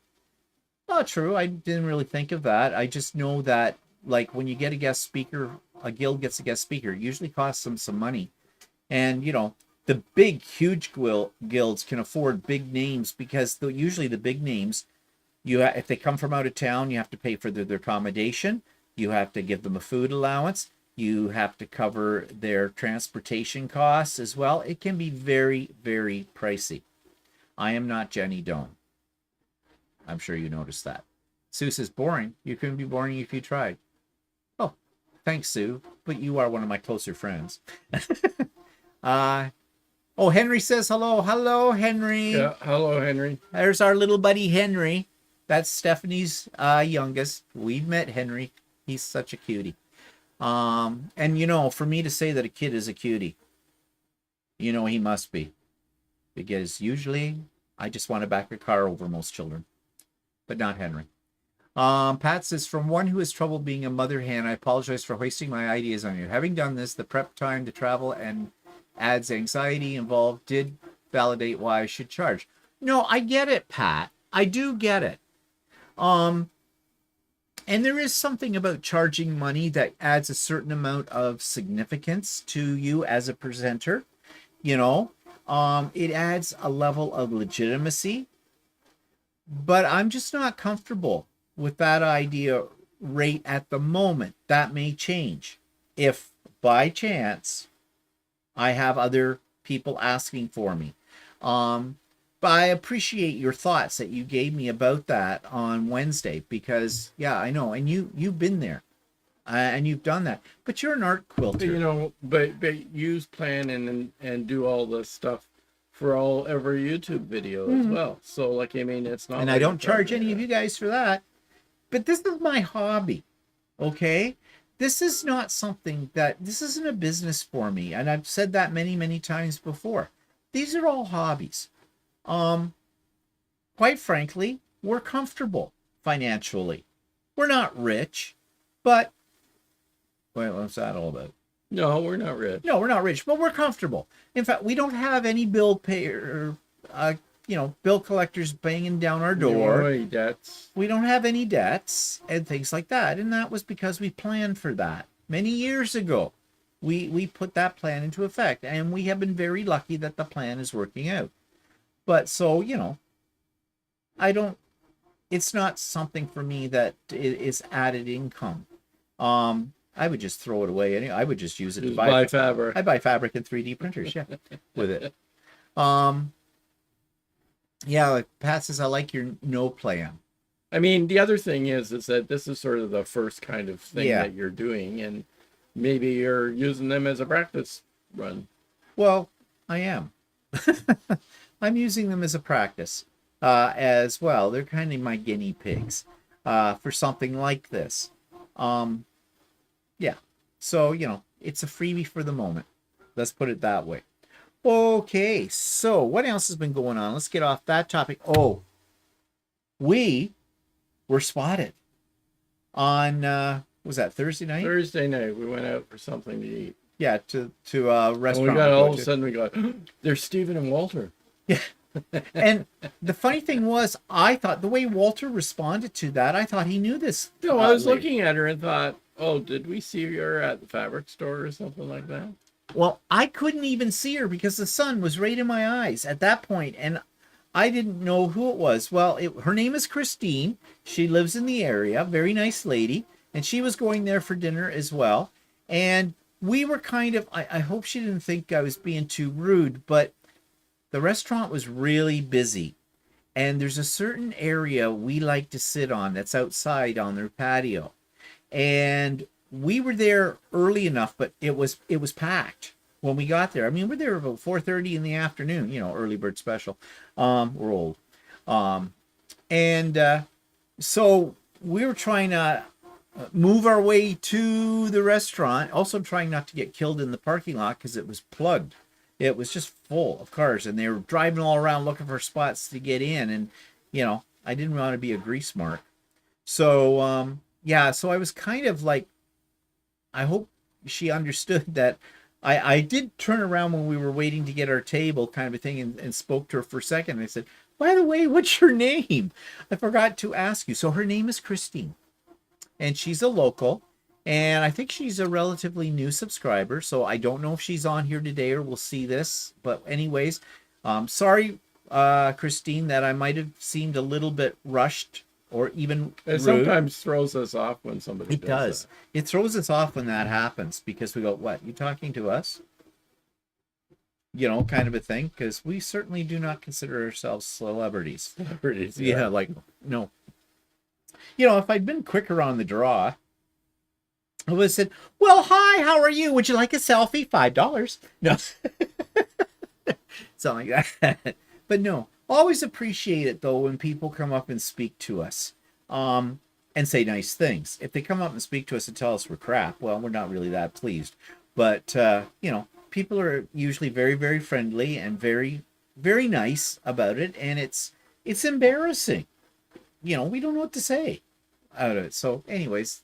Oh, true. I didn't really think of that. I just know that, like, when you get a guest speaker, a guild gets a guest speaker, it usually costs them some money. And, the big, huge guilds can afford big names because usually the big names, if they come from out of town, you have to pay for their accommodation. You have to give them a food allowance. You have to cover their transportation costs as well. It can be very, very pricey. I am not Jenny Doan. I'm sure you noticed that. Sue says, boring. You couldn't be boring if you tried. Oh, thanks, Sue. But you are one of my closer friends. Henry says hello. Hello, Henry. Yeah, hello, Henry. There's our little buddy, Henry. That's Stephanie's youngest. We've met Henry. He's such a cutie. And for me to say that a kid is a cutie, he must be. Because usually I just want to back a car over most children. But not Henry. Pat says, from one who has trouble being a mother hen, I apologize for wasting my ideas on you. Having done this, the prep time to travel and adds anxiety involved did validate why I should charge. No, I get it, Pat. I do get it. And there is something about charging money that adds a certain amount of significance to you as a presenter. It adds a level of legitimacy. But I'm just not comfortable with that idea rate at the moment. That may change if by chance I have other people asking for me. But I appreciate your thoughts that you gave me about that on Wednesday because, yeah, I know. And you've been there and you've done that. But you're an art quilter. But use plan and do all the stuff for every YouTube video as well. So, it's not. And I don't charge any of you guys for that. But this is my hobby, okay? This is not something this isn't a business for me. And I've said that many, many times before. These are all hobbies. Quite frankly, we're comfortable financially. We're not rich, but what's that all about? No, we're not rich. No, we're not rich, but we're comfortable. In fact, we don't have any bill collectors banging down our door. No debts. We don't have any debts and things like that. And that was because we planned for that many years ago. We put that plan into effect, and we have been very lucky that the plan is working out. But so, it's not something for me that is added income. I would just throw it away. Anyway, I would just use it to buy fabric. I buy fabric and 3D printers, yeah, with it. Yeah, like Pat says, I like your no plan. I mean, the other thing is that this is sort of the first kind of thing that you're doing, and maybe you're using them as a practice run. Well, I am. I'm using them as a practice as well. They're kind of my guinea pigs for something like this. Yeah. So, it's a freebie for the moment. Let's put it that way. Okay, so what else has been going on? Let's get off that topic. Oh, we were spotted on was that Thursday night? Thursday night, we went out for something to eat. Yeah, to a restaurant. And we got all of a sudden we got there's Stephen and Walter. Yeah. And the funny thing was, I thought the way Walter responded to that, I thought he knew this. No, I was looking at her and thought, oh, did we see her at the fabric store or something like that? Well, I couldn't even see her because the sun was right in my eyes at that point, and I didn't know who it was. Well, her name is Christine. She lives in the area, very nice lady, and she was going there for dinner as well. And we were kind of, I hope she didn't think I was being too rude, but the restaurant was really busy. And there's a certain area we like to sit on that's outside on their patio. And we were there early enough, but it was packed when we got there. I mean, we're there about 4:30 in the afternoon, early bird special. We're old. So we were trying to move our way to the restaurant, also trying not to get killed in the parking lot because it was plugged. It was just full of cars, and they were driving all around looking for spots to get in. And, I didn't want to be a grease mark. So, so I was kind of like, I hope she understood that I did turn around when we were waiting to get our table kind of a thing and spoke to her for a second. And I said, by the way, what's your name? I forgot to ask you. So her name is Christine, and she's a local, and I think she's a relatively new subscriber. So I don't know if she's on here today or we'll see this. But anyways, sorry, Christine, that I might have seemed a little bit rushed or even it sometimes throws us off when somebody does that. It throws us off when that happens because we go, what, you talking to us? Kind of a thing, because we certainly do not consider ourselves celebrities. Yeah, like, no. If I'd been quicker on the draw, I would have said, well, hi, how are you? Would you like a selfie? $5. No. Something like that. But no, always appreciate it, though, when people come up and speak to us and say nice things. If they come up and speak to us and tell us we're crap, well, we're not really that pleased. But, people are usually very, very friendly and very, very nice about it. And it's embarrassing. We don't know what to say out of it. So anyways,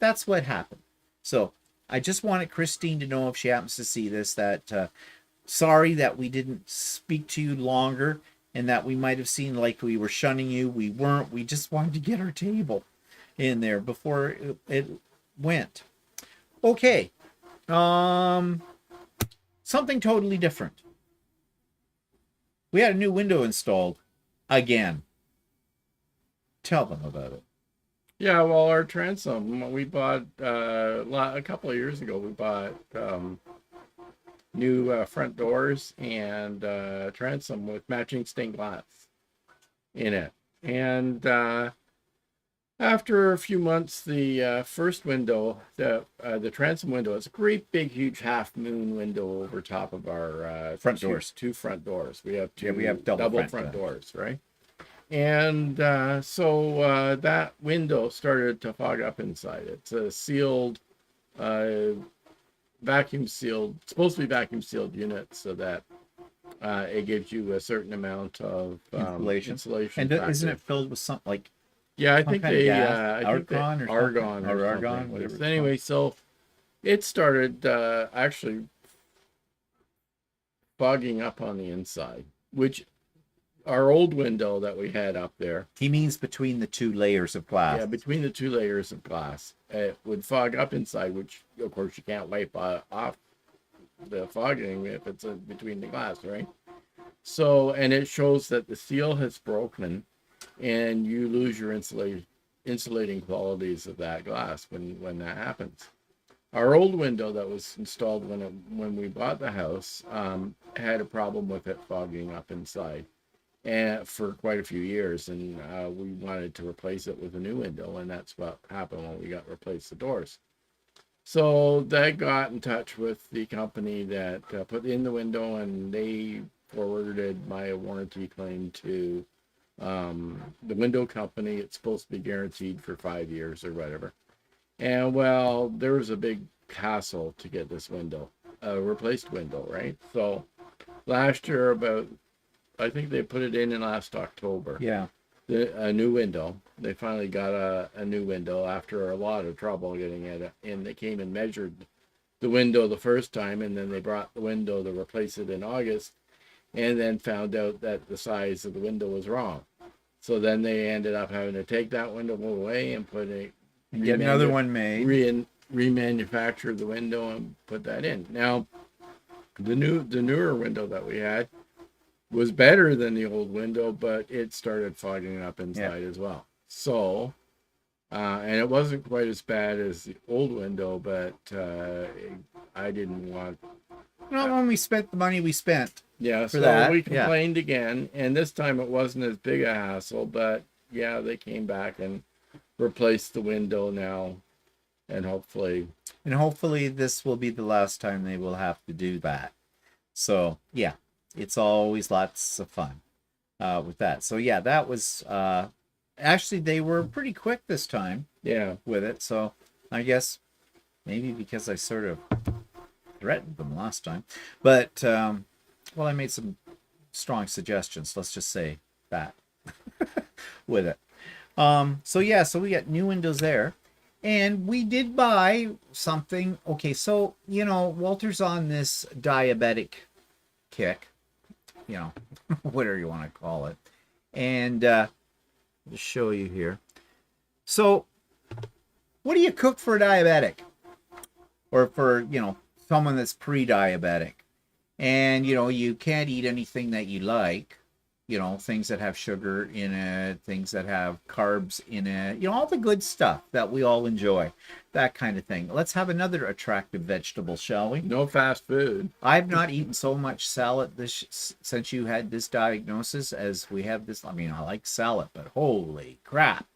that's what happened. So I just wanted Christine to know, if she happens to see this, that sorry that we didn't speak to you longer and that we might have seemed like we were shunning you. We weren't. We just wanted to get our table in there before it went. Okay. Something totally different. We had a new window installed again. Tell them about it. Yeah, well, our transom, we bought a couple of years ago. We bought new front doors and transom with matching stained glass in it. And after a few months, the first window, the transom window, is a great big huge half moon window over top of our front doors. Two front doors. We have two. Yeah, we have double front doors, right? And so that window started to fog up inside. It's a sealed, vacuum sealed, supposed to be vacuum sealed unit, so that it gives you a certain amount of insulation. And isn't it filled with something like? Yeah, I think they argon or argon, whatever. Anyway, so it started actually fogging up on the inside, which our old window that we had up there. He means between the two layers of glass. Yeah, between the two layers of glass. It would fog up inside, which, of course, you can't wipe off the fogging if it's between the glass, right? So, and it shows that the seal has broken, and you lose your insulating qualities of that glass when that happens. Our old window that was installed when we bought the house had a problem with it fogging up inside, and for quite a few years, and we wanted to replace it with a new window, and that's what happened when we replaced the doors. So they got in touch with the company that put in the window, and they forwarded my warranty claim to the window company. It's supposed to be guaranteed for 5 years or whatever. And well, there was a big hassle to get this window, replaced window, right? So last year, I think they put it in last October. Yeah. A new window. They finally got a new window after a lot of trouble getting it in. They came and measured the window the first time, and then they brought the window to replace it in August, and then found out that the size of the window was wrong. So then they ended up having to take that window away and get another one made, remanufacture the window and put that in. Now, the newer window that we had was better than the old window, but it started fogging up inside as well. So, and it wasn't quite as bad as the old window, but I didn't want. Not when we spent the money we spent. Yeah, so we complained again, and this time it wasn't as big a hassle, but yeah, they came back and replaced the window now, and hopefully this will be the last time they will have to do that. So yeah, it's always lots of fun with that. So yeah, that was actually they were pretty quick this time. Yeah, with it. So I guess maybe because I sort of threatened them last time, but well, I made some strong suggestions. Let's just say that with it. So yeah, so we got new windows there, and we did buy something. Okay, so Walter's on this diabetic kick, whatever you want to call it, and just show you here. So, what do you cook for a diabetic, or for someone that's pre-diabetic? And you can't eat anything that you like, things that have sugar in it, things that have carbs in it, all the good stuff that we all enjoy, that kind of thing. Let's have another attractive vegetable, shall we? No fast food. I've not eaten so much salad since you had this diagnosis as we have this. I mean, I like salad, but holy crap,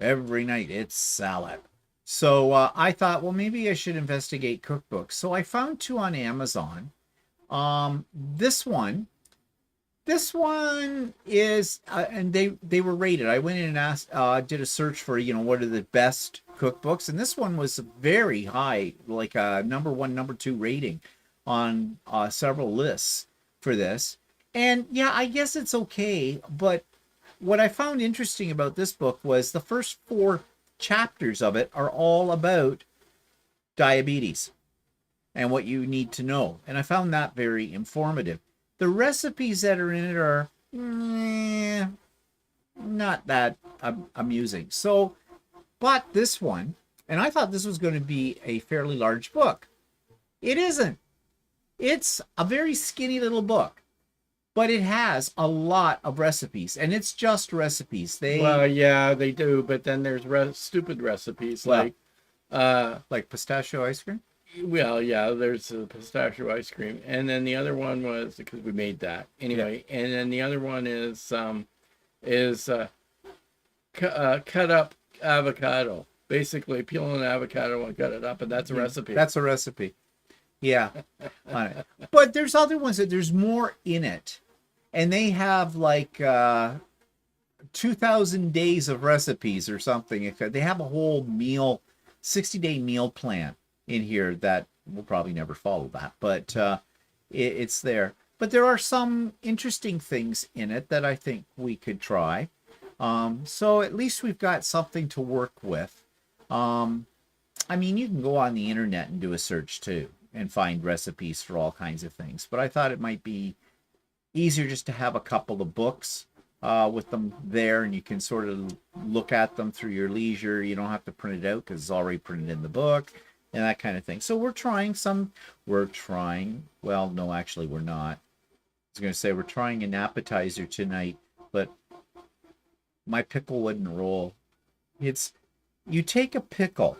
every night it's salad. So I thought, well, maybe I should investigate cookbooks. So I found 2 on Amazon. This one is, and they were rated. I went in and asked, did a search for, what are the best cookbooks. And this one was very high, like a number 1, number 2 rating on several lists for this. And yeah, I guess it's okay. But what I found interesting about this book was the first 4 chapters of it are all about diabetes and what you need to know. And I found that very informative. The recipes that are in it are not that amusing. So, but this one, and I thought this was going to be a fairly large book. It isn't. It's a very skinny little book, but it has a lot of recipes, and it's just recipes. Well, yeah, they do, but then there's stupid recipes like pistachio ice cream. Well, yeah, there's a pistachio ice cream, and then the other one was, because we made that anyway, and then the other one is cut up avocado. Basically, peel an avocado and cut it up, and that's a recipe. That's a recipe. Yeah, on it. But there's other ones that there's more in it, and they have like 2,000 days of recipes or something. They have a whole 60-day meal plan in here that we'll probably never follow that, but it's there. But there are some interesting things in it that I think we could try. So at least we've got something to work with. I mean, you can go on the internet and do a search too and find recipes for all kinds of things. But I thought it might be easier just to have a couple of books with them there, and you can sort of look at them through your leisure. You don't have to print it out because it's already printed in the book and that kind of thing. So well, no, actually we're not. I was going to say we're trying an appetizer tonight, but my pickle wouldn't roll. You take a pickle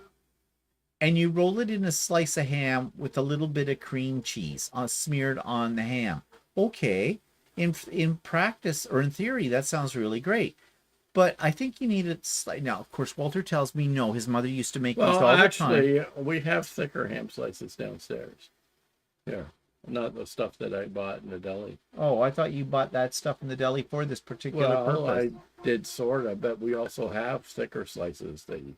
and you roll it in a slice of ham with a little bit of cream cheese smeared on the ham. Okay, in practice or in theory, that sounds really great. But I think you need it slightly. Now, of course, Walter tells me no. His mother used to make these all the time. Well, actually, we have thicker ham slices downstairs. Here, not the stuff that I bought in the deli. Oh, I thought you bought that stuff in the deli for this particular purpose. did sort of, but we also have thicker slices that you.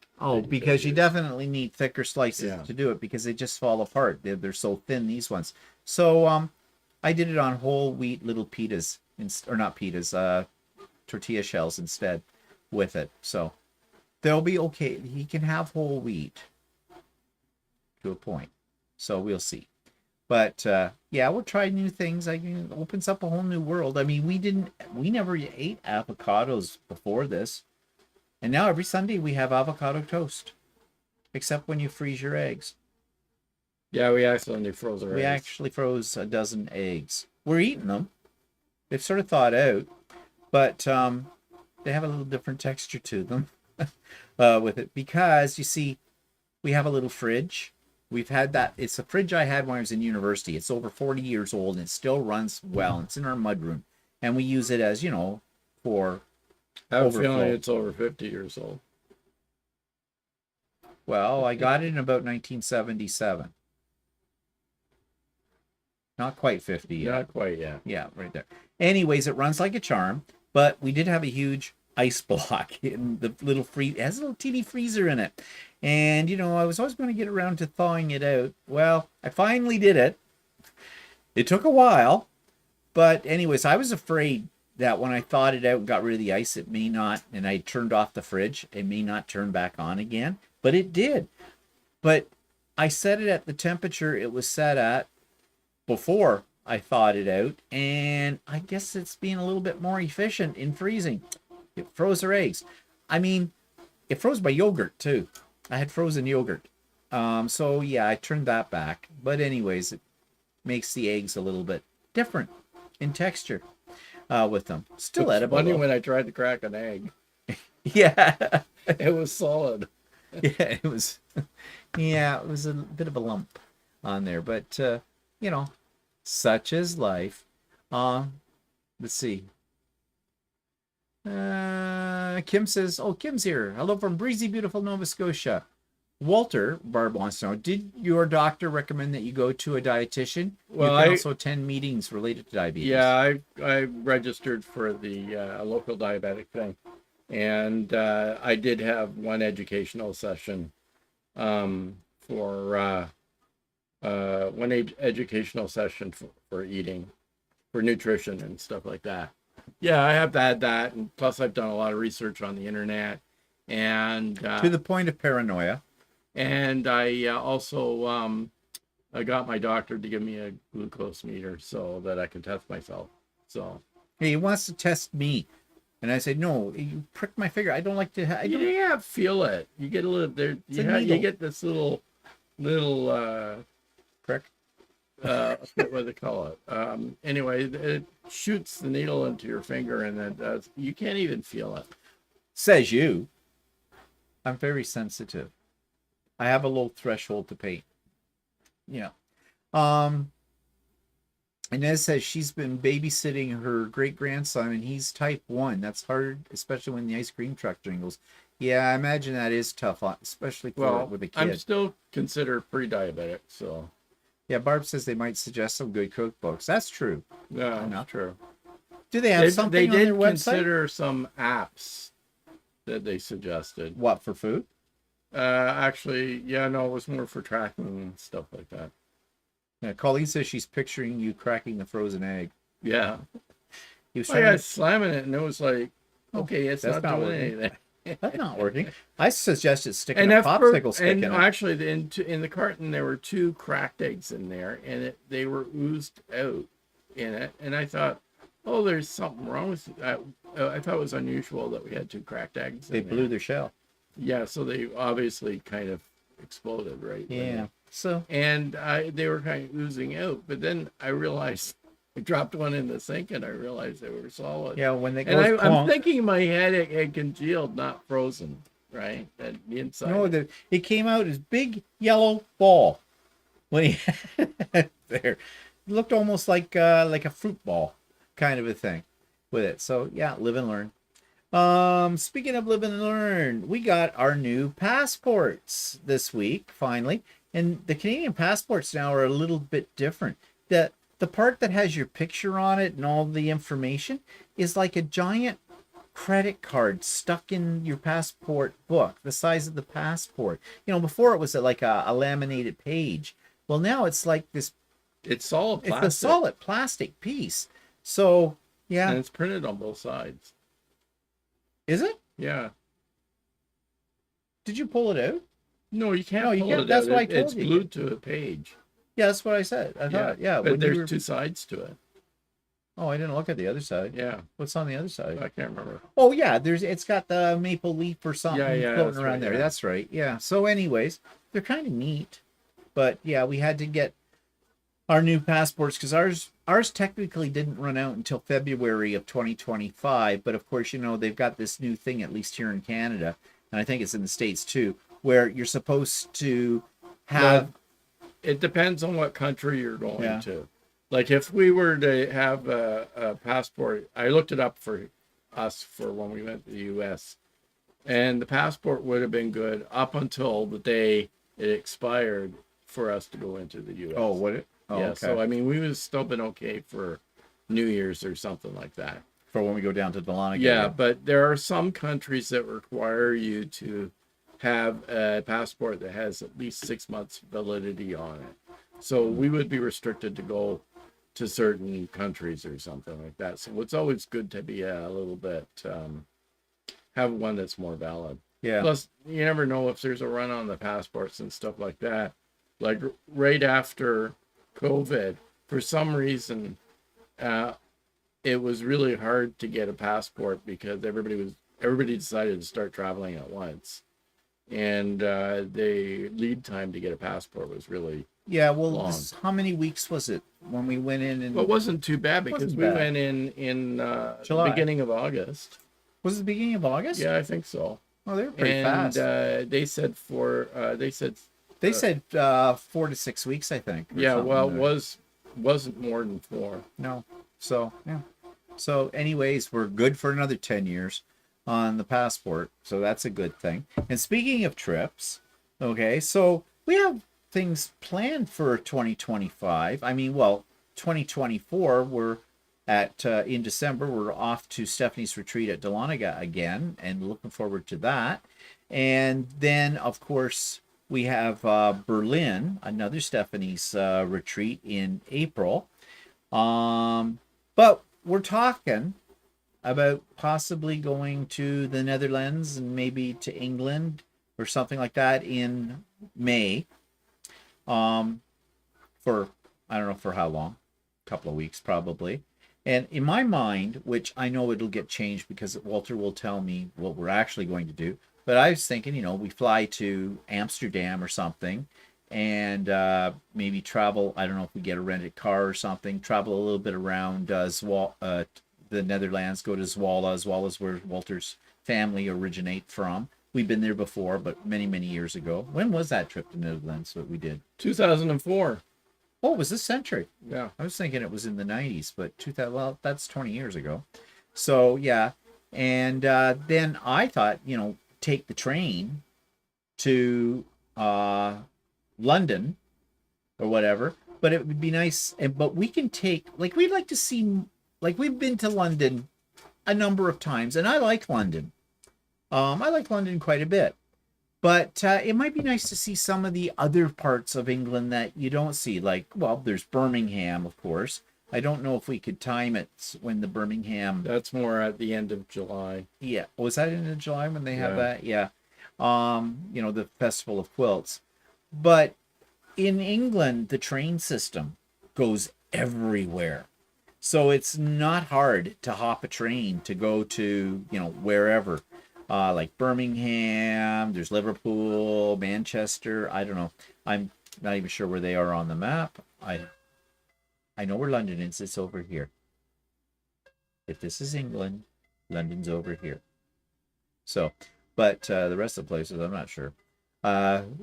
Because you definitely need thicker slices Yeah. to do it because they just fall apart. They're so thin, these ones. So I did it on whole wheat little pitas, or not pitas, tortilla shells instead with it. So they'll be okay. He can have whole wheat to a point. So we'll see. But yeah, we'll try new things. It opens up a whole new world. I mean, we never ate avocados before this. And now every Sunday we have avocado toast. Except when you freeze your eggs. Yeah, we accidentally froze our eggs. We actually froze a dozen eggs. We're eating them. They've sort of thawed out, but they have a little different texture to them with it. Because, you see, we have a little fridge. We've had that. It's a fridge I had when I was in university. It's over 40 years old, and it still runs well. It's in our mudroom. And we use it as, for I have a overflow. feeling it's over 50 years old. Well, I got it in about 1977. Not quite 50 yet. Not quite yet. Yeah, right there. Anyways, it runs like a charm, but we did have a huge ice block in the little it has a little teeny freezer in it. And, I was always going to get around to thawing it out. Well, I finally did it. It took a while, but anyways, I was afraid that when I thawed it out and got rid of the ice, it may not, and I turned off the fridge, it may not turn back on again. But it did. But I set it at the temperature it was set at before I thawed it out, and I guess it's being a little bit more efficient in freezing. It froze our eggs. I mean, it froze my yogurt too. I had frozen yogurt. So yeah, I turned that back. But anyways, it makes the eggs a little bit different in texture with them. Still It's edible. funny when I tried to crack an egg. Yeah. It was solid. Yeah, it was. Yeah, it was a bit of a lump on there, but such is life. Let's see. Kim says, Kim's here. Hello from breezy, beautiful Nova Scotia. Walter, Barb wants to know, did your doctor recommend that you go to a dietitian? Well, you can also attend meetings related to diabetes. Yeah, I registered for the local diabetic thing. And I did have one educational session for eating, for nutrition and stuff like that. Yeah, I have had that, and plus I've done a lot of research on the internet, and to the point of paranoia. And I also I got my doctor to give me a glucose meter so that I can test myself. So he wants to test me. And I said, no, you pricked my finger. I don't like to. Yeah, feel it. You get a little there. You get this little prick. What do they call it? Anyway, it shoots the needle into your finger, and then you can't even feel it. Says you. I'm very sensitive. I have a low threshold to pain. Yeah. Inez says she's been babysitting her great-grandson, and he's type 1. That's hard, especially when the ice cream truck jingles. Yeah, I imagine that is tough, especially with a kid. I'm still considered pre-diabetic, so... Yeah, Barb says they might suggest some good cookbooks. That's true. Yeah, not true. Do they have something on their website? They did consider some apps that they suggested. What, for food? Actually, yeah, no, it was more for tracking and stuff like that. Yeah, Colleen says she's picturing you cracking the frozen egg. Yeah. He was slamming it, and it was like, okay, it's not doing anything. That's not working. I suggested sticking a popsicle stick in it. Actually, in the carton, there were 2 cracked eggs in there, and they were oozed out in it. And I thought, there's something wrong with it. I thought it was unusual that we had 2 cracked eggs in there. They blew their shell. Yeah, so they obviously kind of exploded, right? Yeah. And they were kind of oozing out, but then I realized I dropped one in the sink, and I realized they were solid. Yeah, when they go. And I'm thinking in my head it had congealed, not frozen, right? At the inside. No, it came out as big yellow ball when he there. It looked almost like a fruit ball kind of a thing with it. So yeah, live and learn. Speaking of live and learn, we got our new passports this week finally. And the Canadian passports now are a little bit different. The part that has your picture on it and all the information is like a giant credit card stuck in your passport book, the size of the passport. Before it was like a laminated page. Well, now it's like this. It's solid plastic. It's a solid plastic piece. So yeah, and it's printed on both sides. Is it? Yeah. Did you pull it out? No, you can't. You can't. That's what I told you. It's glued to a page. Yeah, that's what I said. I thought. Yeah, but there's two sides to it. Oh, I didn't look at the other side. Yeah. What's on the other side? I can't remember. Oh yeah, it's got the maple leaf or something floating around there. Yeah. That's right. Yeah. So anyways, they're kind of neat. But yeah, we had to get our new passports because ours technically didn't run out until February of 2025. But of course, they've got this new thing, at least here in Canada, and I think it's in the States too, where you're supposed to have. Well, it depends on what country you're going to. Like if we were to have a passport, I looked it up for us for when we went to the U.S. And the passport would have been good up until the day it expired for us to go into the U.S. Oh, would it? Oh, yeah. Okay. So I mean, we would have still been okay for New Year's or something like that. For when we go down to Dahlonega. Yeah, but there are some countries that require you to have a passport that has at least 6 months validity on it. So we would be restricted to go to certain countries or something like that. So it's always good to be a little bit, have one that's more valid. Yeah. Plus, you never know if there's a run on the passports and stuff like that. Like right after COVID, for some reason, it was really hard to get a passport because everybody decided to start traveling at once. And the lead time to get a passport was really long. How many weeks was it when we went in? And well, it wasn't too bad because we went in July. The beginning of August. Was it the beginning of August? Yeah, I think so. Oh, they were pretty fast. They said they said 4 to 6 weeks, I think. Yeah, well, it wasn't more than 4. No. So yeah. So anyways, we're good for another 10 years on the passport. So that's a good thing. And speaking of trips, okay, so we have things planned for 2025. I mean, 2024, we're at in December, we're off to Stephanie's retreat at Dahlonega again, and looking forward to that. And then, of course, we have Berlin, another Stephanie's retreat in April. But we're talking about possibly going to the Netherlands and maybe to England or something like that in May. For I don't know for how long, a couple of weeks probably. And in my mind, which I know it'll get changed because Walter will tell me what we're actually going to do, but I was thinking, we fly to Amsterdam or something and maybe travel. I don't know if we get a rented car or something, travel a little bit around the Netherlands, go to Zwolle. Zwolle is where Walter's family originate from. We've been there before, but many, many years ago. When was that trip to the Netherlands that we did? 2004. Oh, it was this century. Yeah. I was thinking it was in the 90s, but that's 20 years ago. So, yeah. And then I thought, take the train to London or whatever. But it would be nice. But we can take, we'd like to see, we've been to London a number of times, and I like London. I like London quite a bit. But it might be nice to see some of the other parts of England that you don't see. There's Birmingham, of course. I don't know if we could time it when the Birmingham... That's more at the end of July. Yeah. Was that end of July when they have that? Yeah. The Festival of Quilts. But in England, the train system goes everywhere. So it's not hard to hop a train to go to, wherever. Like Birmingham, there's Liverpool, Manchester. I don't know. I'm not even sure where they are on the map. I know where London is. It's over here. If this is England, London's over here. So, but the rest of the places, I'm not sure.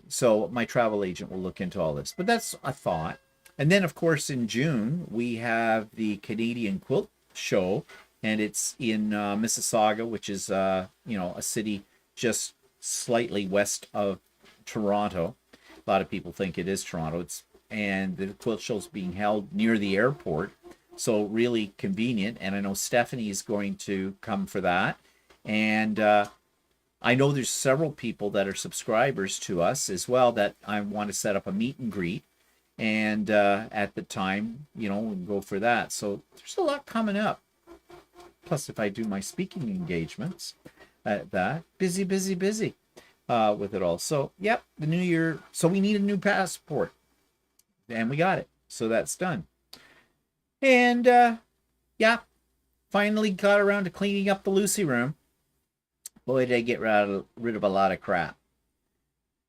So my travel agent will look into all this. But that's a thought. And then, of course, in June, we have the Canadian Quilt Show. And it's in Mississauga, which is, a city just slightly west of Toronto. A lot of people think it is Toronto. And the quilt show is being held near the airport, so really convenient. And I know Stephanie is going to come for that. And I know there's several people that are subscribers to us as well that I want to set up a meet and greet. And at the time, we'll go for that. So there's a lot coming up. Plus, if I do my speaking engagements at that, busy with it all. So, yep, the new year. So we need a new passport. And we got it. So that's done. And, yeah, finally got around to cleaning up the Lucy room. Boy, did I get rid of a lot of crap.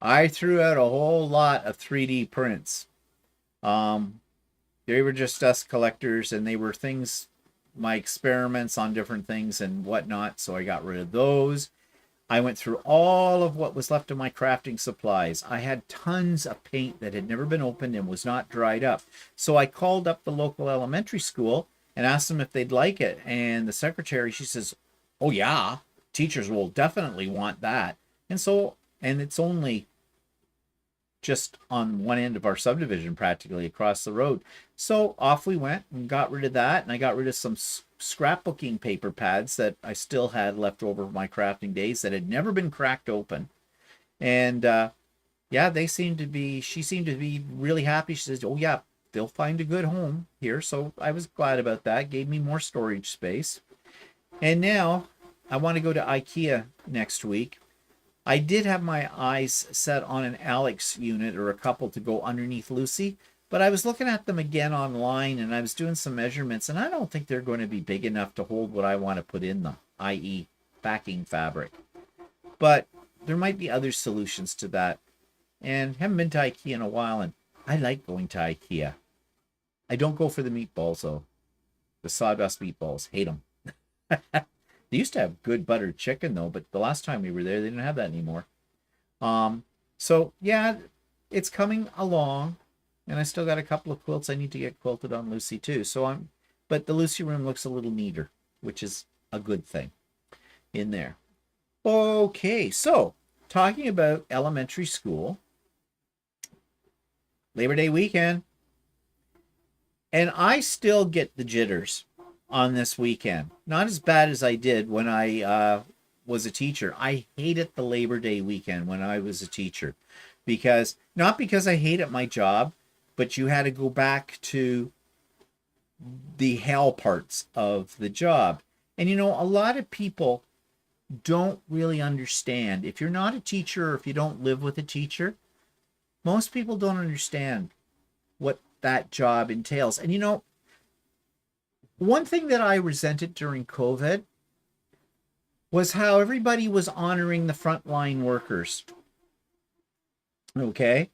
I threw out a whole lot of 3D prints. They were just dust collectors, and they were things, my experiments on different things and whatnot, so I got rid of those. I went through all of what was left of my crafting supplies. I had tons of paint that had never been opened and was not dried up. So I called up the local elementary school and asked them if they'd like it. And the secretary, she says, oh yeah, teachers will definitely want that. And it's only just on one end of our subdivision, practically across the road. So off we went and got rid of that. And I got rid of some scrapbooking paper pads that I still had left over from my crafting days that had never been cracked open. And yeah, she seemed to be really happy. She says, oh yeah, they'll find a good home here. So I was glad about that. Gave me more storage space. And now I want to go to IKEA next week. I did have my eyes set on an Alex unit or a couple to go underneath Lucy, but I was looking at them again online and I was doing some measurements, and I don't think they're going to be big enough to hold what I want to put in them, i.e. backing fabric. But there might be other solutions to that. And haven't been to IKEA in a while, and I like going to IKEA. I don't go for the meatballs, though. The sawdust meatballs. Hate them. They used to have good buttered chicken, though, but the last time we were there, they didn't have that anymore. So, yeah, it's coming along, and I still got a couple of quilts I need to get quilted on Lucy, too. But the Lucy room looks a little neater, which is a good thing in there. Okay, so, talking about elementary school, Labor Day weekend, and I still get the jitters on this weekend. Not as bad as I did when I was a teacher. I hated the Labor Day weekend when I was a teacher. Not because I hated my job, but you had to go back to the hell parts of the job. And a lot of people don't really understand. If you're not a teacher or if you don't live with a teacher, most people don't understand what that job entails. And one thing that I resented during COVID was how everybody was honoring the frontline workers. Okay?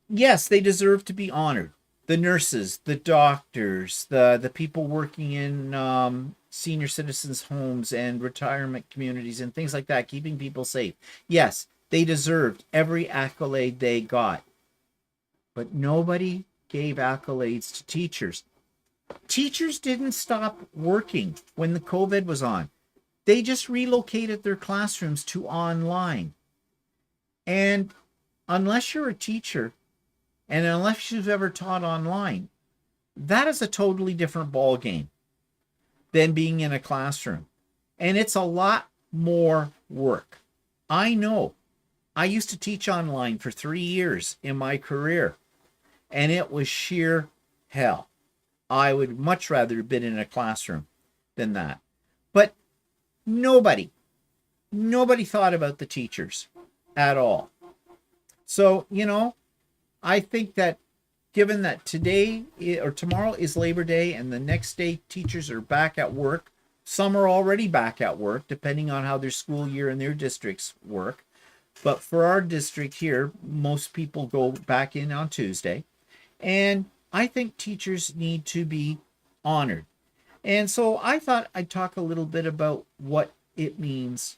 Yes, they deserve to be honored. The nurses, the doctors, the people working in senior citizens' homes and retirement communities and things like that, keeping people safe. Yes, they deserved every accolade they got. But nobody gave accolades to teachers. Teachers didn't stop working when the COVID was on. They just relocated their classrooms to online. And unless you're a teacher, and unless you've ever taught online, that is a totally different ball game than being in a classroom. And it's a lot more work. I know. I used to teach online for 3 years in my career, and it was sheer hell. I would much rather have been in a classroom than that. But nobody thought about the teachers at all. So, I think that given that today or tomorrow is Labor Day and the next day teachers are back at work, some are already back at work, depending on how their school year and their districts work. But for our district here, most people go back in on Tuesday. And I think teachers need to be honored. And so I thought I'd talk a little bit about what it means,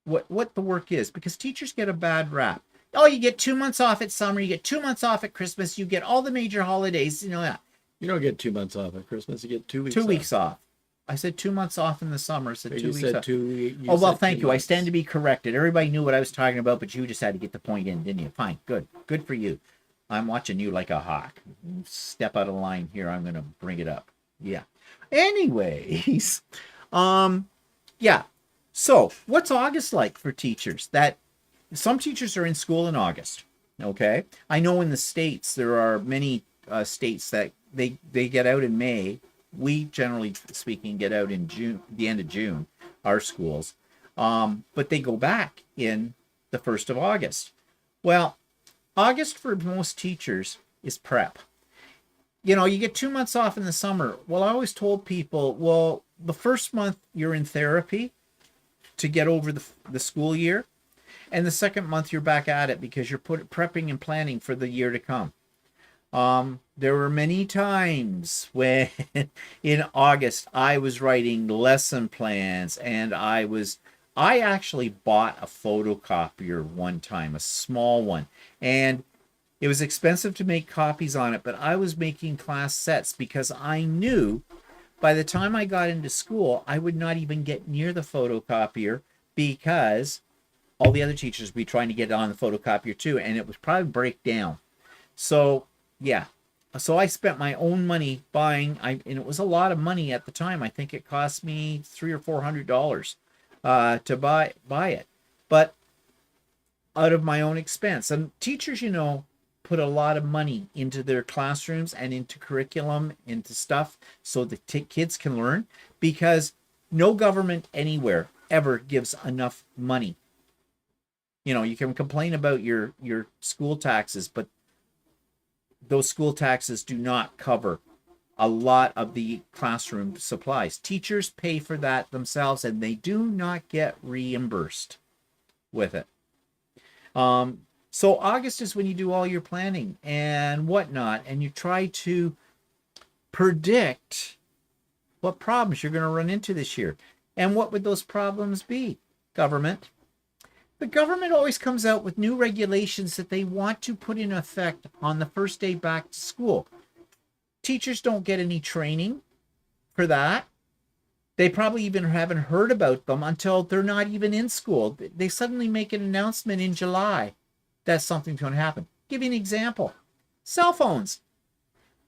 what the work is, because teachers get a bad rap. Oh, you get 2 months off at summer, you get 2 months off at Christmas, you get all the major holidays, that. You don't get 2 months off at Christmas, you get 2 weeks 2 weeks off. I said 2 months off in the summer. I said 2 weeks off. Well, thank you. I stand to be corrected. Everybody knew what I was talking about, but you just had to get the point in, didn't you? Fine. Good for you. I'm watching you like a hawk. Step out of line here. I'm going to bring it up. Yeah. Anyways, yeah. So, what's August like for teachers? That some teachers are in school in August. Okay, I know in the States there are many states that they get out in May. We generally speaking get out in June, the end of June, our schools, but they go back in the 1st of August. Well, August for most teachers is prep. You know, you get 2 months off in the summer. Well, I always told people, well, the first month you're in therapy to get over the school year, and the second month you're back at it because you're prepping and planning for the year to come. There were many times when in August I was writing lesson plans, and I actually bought a photocopier one time, a small one, and it was expensive to make copies on it, but I was making class sets because I knew by the time I got into school, I would not even get near the photocopier because all the other teachers would be trying to get on the photocopier too, and it would probably break down. So, yeah. So I spent my own money buying, and it was a lot of money at the time. I think it cost me $300 or $400 to buy it, but out of my own expense. And teachers, you know, put a lot of money into their classrooms and into curriculum, into stuff so the kids can learn, because no government anywhere ever gives enough money. You know, you can complain about your school taxes, but those school taxes do not cover a lot of the classroom supplies. Teachers pay for that themselves, and they do not get reimbursed with it. So August is when you do all your planning and whatnot, and you try to predict what problems you're going to run into this year. And what would those problems be? Government. The government always comes out with new regulations that they want to put in effect on the first day back to school. Teachers don't get any training for that. They probably even haven't heard about them until they're not even in school. They suddenly make an announcement in July that something's going to happen. Give you an example. Cell phones.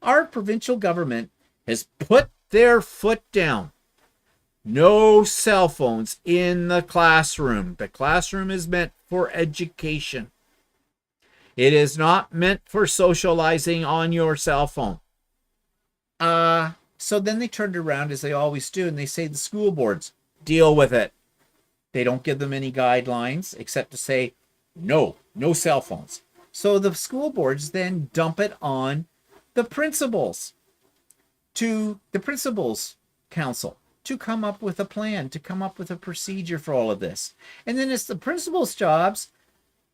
Our provincial government has put their foot down. No cell phones in the classroom. The classroom is meant for education. It is not meant for socializing on your cell phone. So then they turned around, as they always do, and they say the school boards deal with it. They don't give them any guidelines except to say, no cell phones. So the school boards then dump it on the principals, to the principals council, to come up with a plan, to come up with a procedure for all of this. And then it's the principal's jobs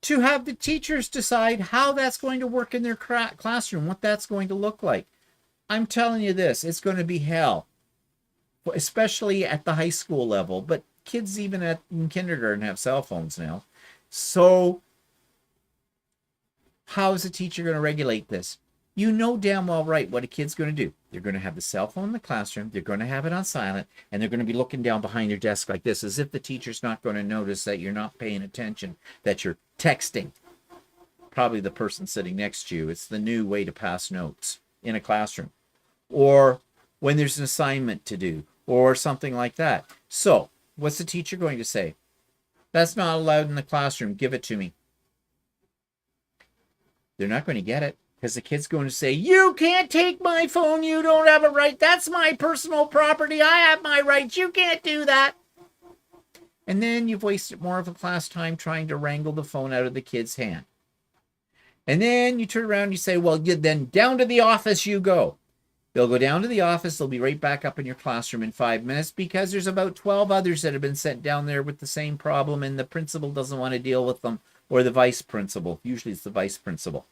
to have the teachers decide how that's going to work in their classroom, what that's going to look like. I'm telling you this, it's going to be hell, especially at the high school level. But kids even in kindergarten have cell phones now. So how is a teacher going to regulate this? You know damn well right what a kid's going to do. They're going to have the cell phone in the classroom. They're going to have it on silent, and they're going to be looking down behind their desk like this, as if the teacher's not going to notice that you're not paying attention, that you're texting. Probably the person sitting next to you. It's the new way to pass notes in a classroom. Or when there's an assignment to do, or something like that. So, what's the teacher going to say? That's not allowed in the classroom. Give it to me. They're not going to get it, because the kid's going to say, you can't take my phone. You don't have a right. That's my personal property. I have my rights. You can't do that. And then you've wasted more of the class time trying to wrangle the phone out of the kid's hand. And then you turn around and you say, well, then down to the office you go. They'll go down to the office. They'll be right back up in your classroom in 5 minutes, because there's about 12 others that have been sent down there with the same problem, and the principal doesn't want to deal with them, or the vice principal. Usually it's the vice principal.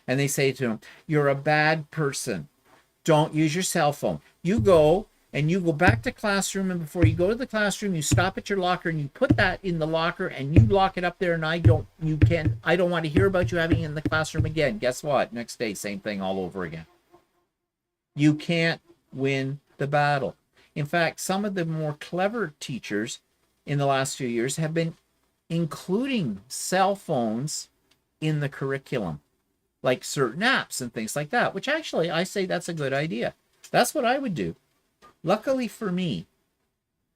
And they say to him, you're a bad person. Don't use your cell phone. You go back to classroom, and before you go to the classroom, you stop at your locker and you put that in the locker and you lock it up there, and I don't want to hear about you having it in the classroom again. Guess what? Next day, same thing all over again. You can't win the battle. In fact, some of the more clever teachers in the last few years have been including cell phones in the curriculum, like certain apps and things like that, which actually I say that's a good idea. That's what I would do. Luckily for me,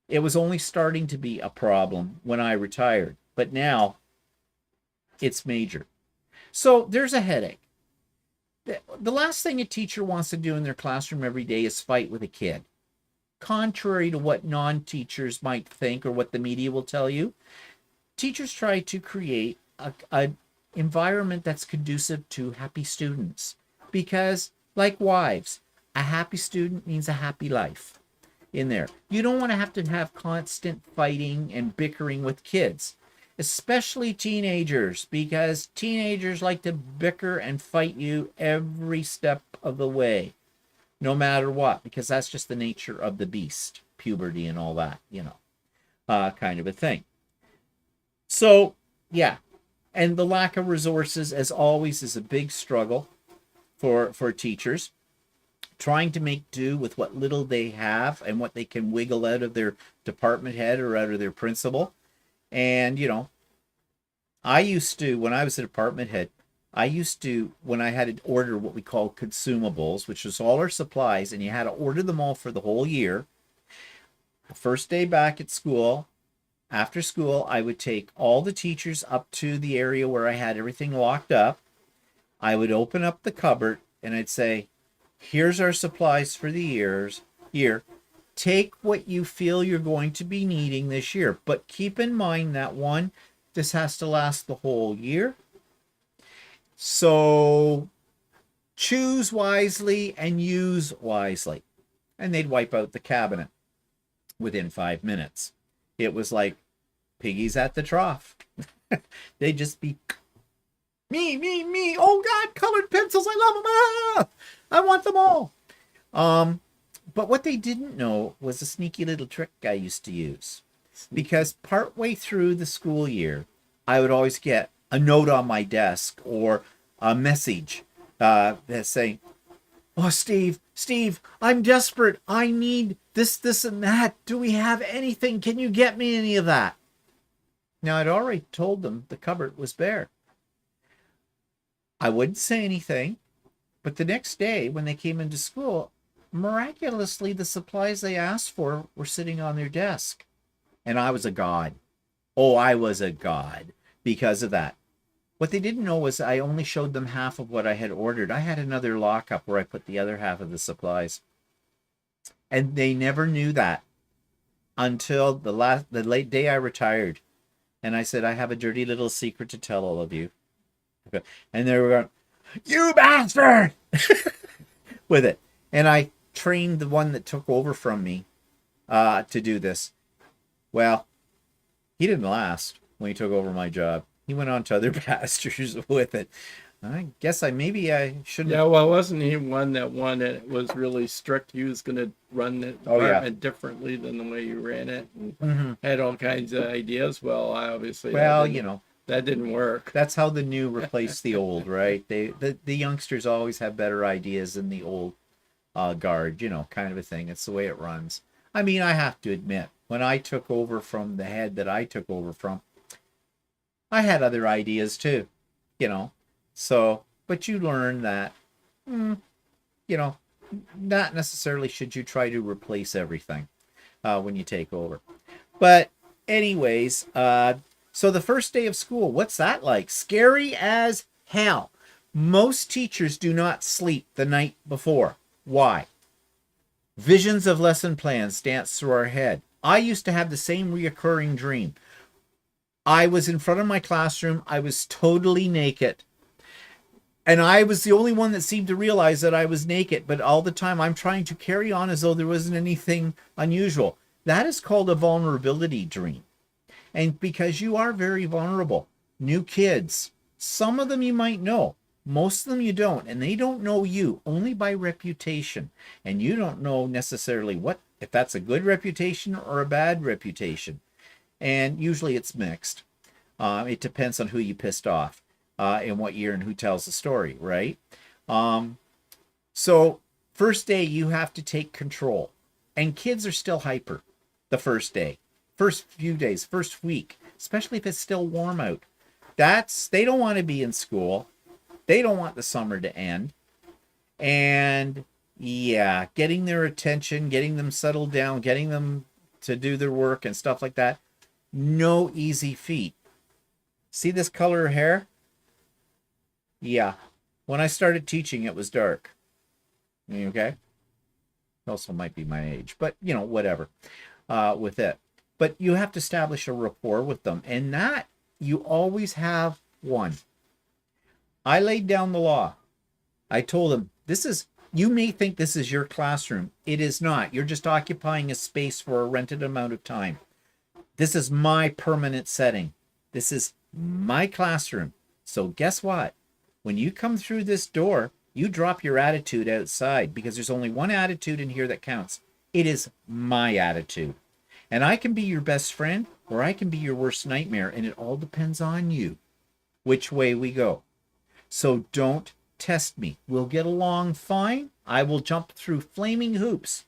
It was only starting to be a problem when I retired, but now it's major. So there's a headache. The last thing a teacher wants to do in their classroom every day is fight with a kid. Contrary to what non-teachers might think or what the media will tell you, teachers try to create a environment that's conducive to happy students. Because, like wives, a happy student means a happy life in there. You don't want to have constant fighting and bickering with kids, especially teenagers, because teenagers like to bicker and fight you every step of the way, no matter what, because that's just the nature of the beast, puberty and all that, kind of a thing. So, yeah. And the lack of resources, as always, is a big struggle for teachers. Trying to make do with what little they have and what they can wiggle out of their department head or out of their principal. And, I used to, when I was a department head, when I had to order what we call consumables, which was all our supplies, and you had to order them all for the whole year. The first day back at school, after school, I would take all the teachers up to the area where I had everything locked up. I would open up the cupboard and I'd say, here's our supplies for the year. Take what you feel you're going to be needing this year. But keep in mind that this has to last the whole year. So choose wisely and use wisely. And they'd wipe out the cabinet within 5 minutes. It was like piggies at the trough. They'd just be me. Oh God, colored pencils. I love them. Ah, I want them all. But what they didn't know was a sneaky little trick I used to use. Because partway through the school year, I would always get a note on my desk or a message that's saying, oh, Steve, I'm desperate. I need this, and that. Do we have anything? Can you get me any of that? Now, I'd already told them the cupboard was bare. I wouldn't say anything, but the next day when they came into school, miraculously, the supplies they asked for were sitting on their desk. And I was a god. Oh, I was a god because of that. What they didn't know was I only showed them half of what I had ordered. I had another lockup where I put the other half of the supplies. And they never knew that until the late day I retired. And I said, I have a dirty little secret to tell all of you. And they were going, you bastard! with it. And I trained the one that took over from me to do this. Well, he didn't last when he took over my job. He went on to other pastures with it. I guess maybe I shouldn't. Yeah, well, wasn't he one that was really strict? He was going to run the department differently than the way you ran it, and had all kinds of ideas. Well, that didn't work. That's how the new replaced the old, right? The youngsters always have better ideas than the old guard, kind of a thing. It's the way it runs. I mean, I have to admit, when I took over from the head that I took over from, I had other ideas too, So, but you learn that, not necessarily should you try to replace everything when you take over. But anyways, so the first day of school, what's that like? Scary as hell. Most teachers do not sleep the night before. Why? Visions of lesson plans dance through our head. I used to have the same reoccurring dream. I was in front of my classroom. I was totally naked. And I was the only one that seemed to realize that I was naked. But all the time I'm trying to carry on as though there wasn't anything unusual. That is called a vulnerability dream. And because you are very vulnerable, new kids, some of them you might know. Most of them you don't, and they don't know you only by reputation. And you don't know necessarily if that's a good reputation or a bad reputation. And usually it's mixed. It depends on who you pissed off, in what year and who tells the story, right? So first day you have to take control. And kids are still hyper the first day, first few days, first week, especially if it's still warm out. They don't want to be in school. They don't want the summer to end. And yeah, getting their attention, getting them settled down, getting them to do their work and stuff like that. No easy feat. See this color of hair? Yeah. When I started teaching, it was dark. Okay? Also might be my age, but, you know, whatever with it. But you have to establish a rapport with them. And that, you always have one. I laid down the law. I told them, you may think this is your classroom. It is not. You're just occupying a space for a rented amount of time. This is my permanent setting. This is my classroom. So guess what? When you come through this door, you drop your attitude outside, because there's only one attitude in here that counts. It is my attitude. And I can be your best friend, or I can be your worst nightmare, and it all depends on you, which way we go. So don't test me. We'll get along fine. I will jump through flaming hoops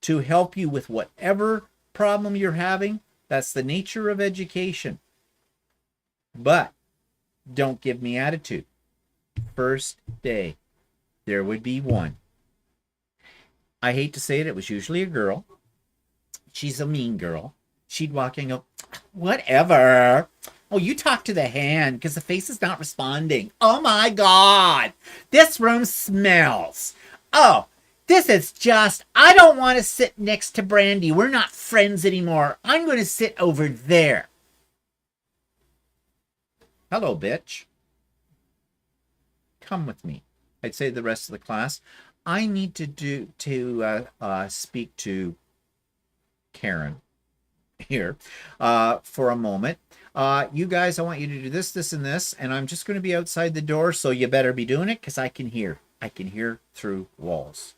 to help you with whatever problem you're having. That's the nature of education. But don't give me attitude. First day, there would be one. I hate to say it, it was usually a girl. She's a mean girl. She'd walk in and go, whatever. Oh, you talk to the hand because the face is not responding. Oh my God, this room smells. Oh, this is just, I don't want to sit next to Brandy. We're not friends anymore. I'm going to sit over there. Hello, bitch. Come with me. I'd say the rest of the class. I need to speak to Karen here for a moment. You guys, I want you to do this, this, and this, and I'm just going to be outside the door, so you better be doing it, because I can hear. I can hear through walls.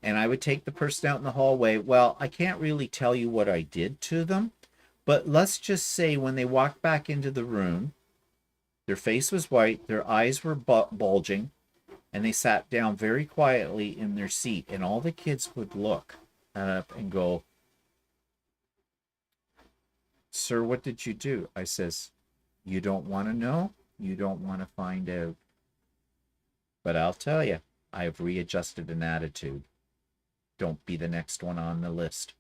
And I would take the person out in the hallway. Well, I can't really tell you what I did to them, but let's just say when they walked back into the room, their face was white, their eyes were bulging, and they sat down very quietly in their seat, and all the kids would look up and go, sir, what did you do? I says, you don't want to know? You don't want to find out. But I'll tell you, I've readjusted an attitude. Don't be the next one on the list.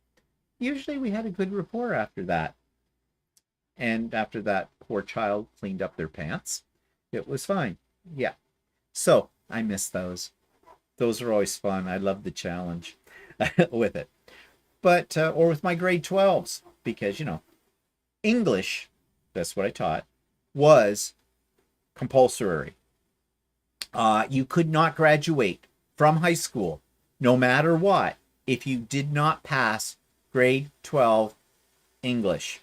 Usually we had a good rapport after that. And after that poor child cleaned up their pants, it was fine. Yeah. So I miss those. Those are always fun. I love the challenge with it. But, or with my grade 12s, because, you know, English, that's what I taught, was compulsory. You could not graduate from high school, no matter what, if you did not pass grade 12 English.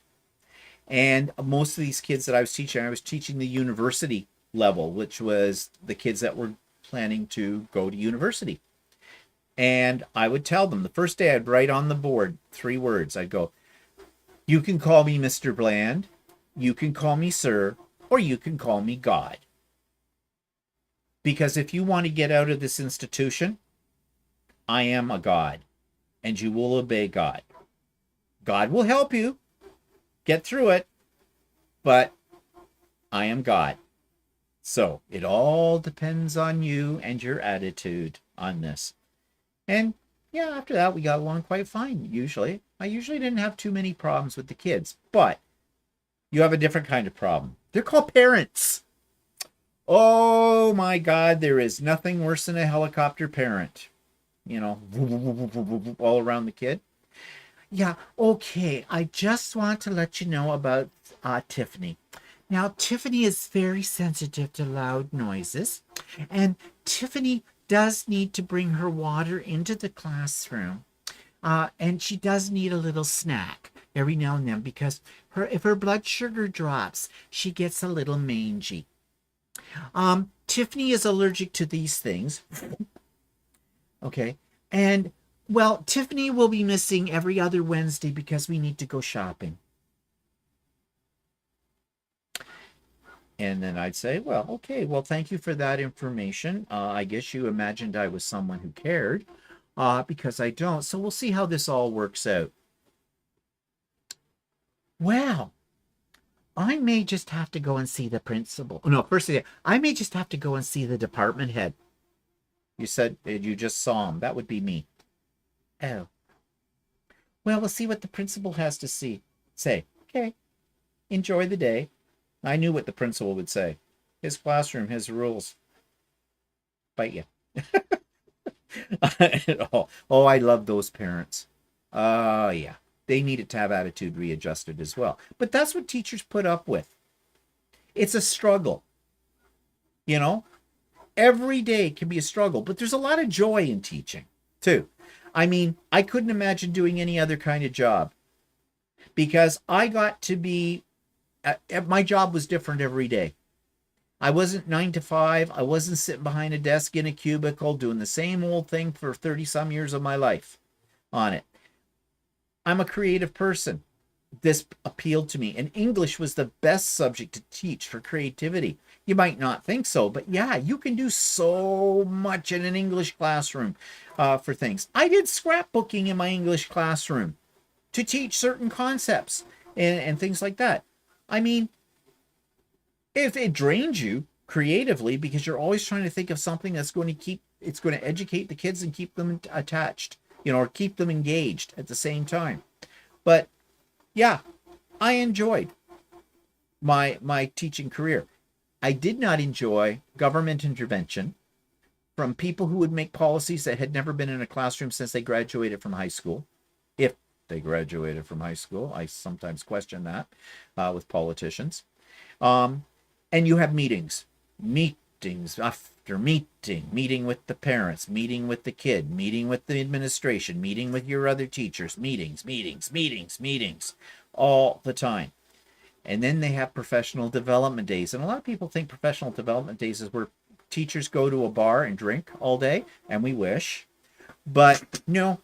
And most of these kids that I was teaching the university level, which was the kids that were planning to go to university. And I would tell them, the first day I'd write on the board 3 words. I'd go, you can call me Mr. Bland, you can call me sir, or you can call me God. Because if you want to get out of this institution, I am a God, and you will obey God. God will help you get through it, but I am God. So it all depends on you and your attitude on this. And yeah, after that, we got along quite fine, usually. I usually didn't have too many problems with the kids, but you have a different kind of problem. They're called parents. Oh my God, there is nothing worse than a helicopter parent. You know, all around the kid. Yeah, okay, I just want to let you know about Tiffany. Now, Tiffany is very sensitive to loud noises, and Tiffany does need to bring her water into the classroom, and she does need a little snack every now and then, because if her blood sugar drops, she gets a little mangy. Tiffany is allergic to these things. Okay, and well, Tiffany will be missing every other Wednesday because we need to go shopping. And then I'd say, well, okay, well, thank you for that information. I guess you imagined I was someone who cared, because I don't. So we'll see how this all works out. Well, I may just have to go and see the principal. No, first, I may just have to go and see the department head. You said you just saw him. That would be me. Oh. Well, we'll see what the principal has to say. Okay, enjoy the day. I knew what the principal would say. His classroom, his rules. Bite you. Oh, I love those parents. Yeah. They needed to have attitude readjusted as well. But that's what teachers put up with. It's a struggle. You know, every day can be a struggle, but there's a lot of joy in teaching too. I mean, I couldn't imagine doing any other kind of job because I got to be, my job was different every day. I wasn't 9 to 5. I wasn't sitting behind a desk in a cubicle doing the same old thing for 30 some years of my life on it. I'm a creative person. This appealed to me, and English was the best subject to teach for creativity. You might not think so, but yeah, you can do so much in an English classroom for things. I did scrapbooking in my English classroom to teach certain concepts and things like that. I mean, if it drains you creatively because you're always trying to think of something that's going to educate the kids and keep them attached, or keep them engaged at the same time. But yeah, I enjoyed my teaching career. I did not enjoy government intervention from people who would make policies that had never been in a classroom since they graduated from high school. If they graduated from high school, I sometimes question that with politicians. And you have meetings after meeting with the parents, meeting with the kid, meeting with the administration, meeting with your other teachers, meetings all the time. And then they have professional development days. And a lot of people think professional development days is where teachers go to a bar and drink all day, and we wish. But no,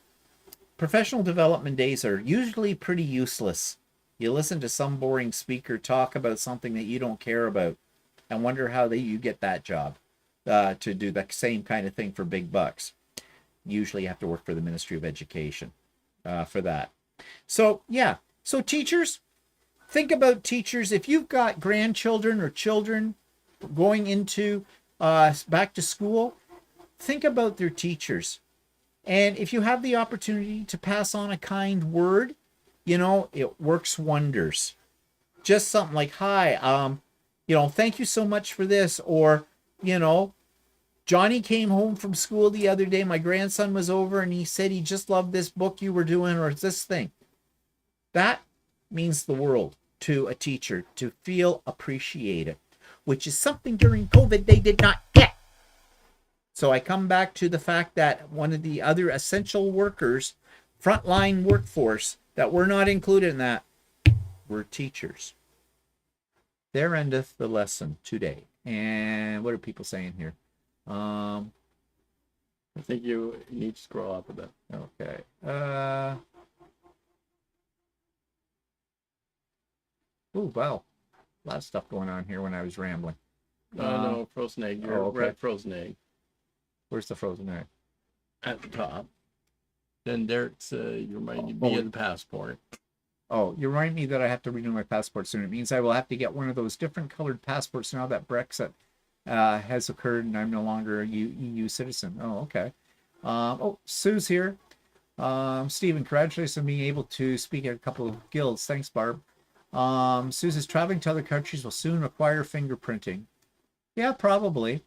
professional development days are usually pretty useless. You listen to some boring speaker talk about something that you don't care about and wonder how you get that job to do the same kind of thing for big bucks. Usually you have to work for the Ministry of Education for that. So, yeah. So teachers, think about teachers. If you've got grandchildren or children going into back to school, think about their teachers. And if you have the opportunity to pass on a kind word, it works wonders. Just something like, hi, thank you so much for this. Or, Johnny came home from school the other day. My grandson was over and he said he just loved this book you were doing or this thing. That means the world to a teacher, to feel appreciated, which is something during COVID they did not get. So I come back to the fact that one of the other essential workers, frontline workforce, that were not included in that were teachers. There endeth the lesson today. And what are people saying here? I think you need to scroll up a bit. Okay. Oh, wow. A lot of stuff going on here when I was rambling. No, frozen egg. You're okay. at frozen egg. Where's the frozen egg? At the top. Then Derek's, you reminded me of the passport. Oh, you remind me that I have to renew my passport soon. It means I will have to get one of those different colored passports now that Brexit has occurred and I'm no longer a EU citizen. Oh, okay. Sue's here. Stephen, congratulations on being able to speak at a couple of guilds. Thanks, Barb. Sue says traveling to other countries will soon require fingerprinting. Yeah, probably.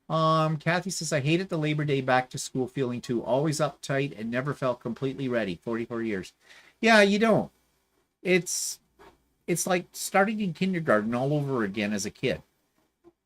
Kathy says, I hated the Labor Day back to school feeling too. Always uptight and never felt completely ready. 44 years. Yeah, you don't. It's like starting in kindergarten all over again as a kid.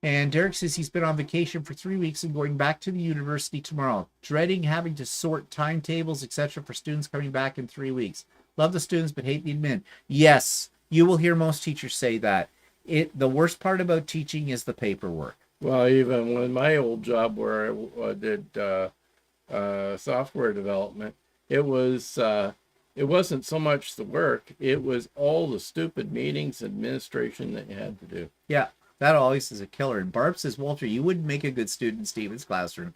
And Derek says he's been on vacation for 3 weeks and going back to the university tomorrow. Dreading having to sort timetables, etc. for students coming back in 3 weeks. Love the students, but hate the admin. Yes, you will hear most teachers say that. The worst part about teaching is the paperwork. Well, even with my old job where I did software development, it wasn't so much the work, it was all the stupid meetings, administration that you had to do. Yeah, that always is a killer. And Barb says, Walter, you wouldn't make a good student in Stephen's classroom.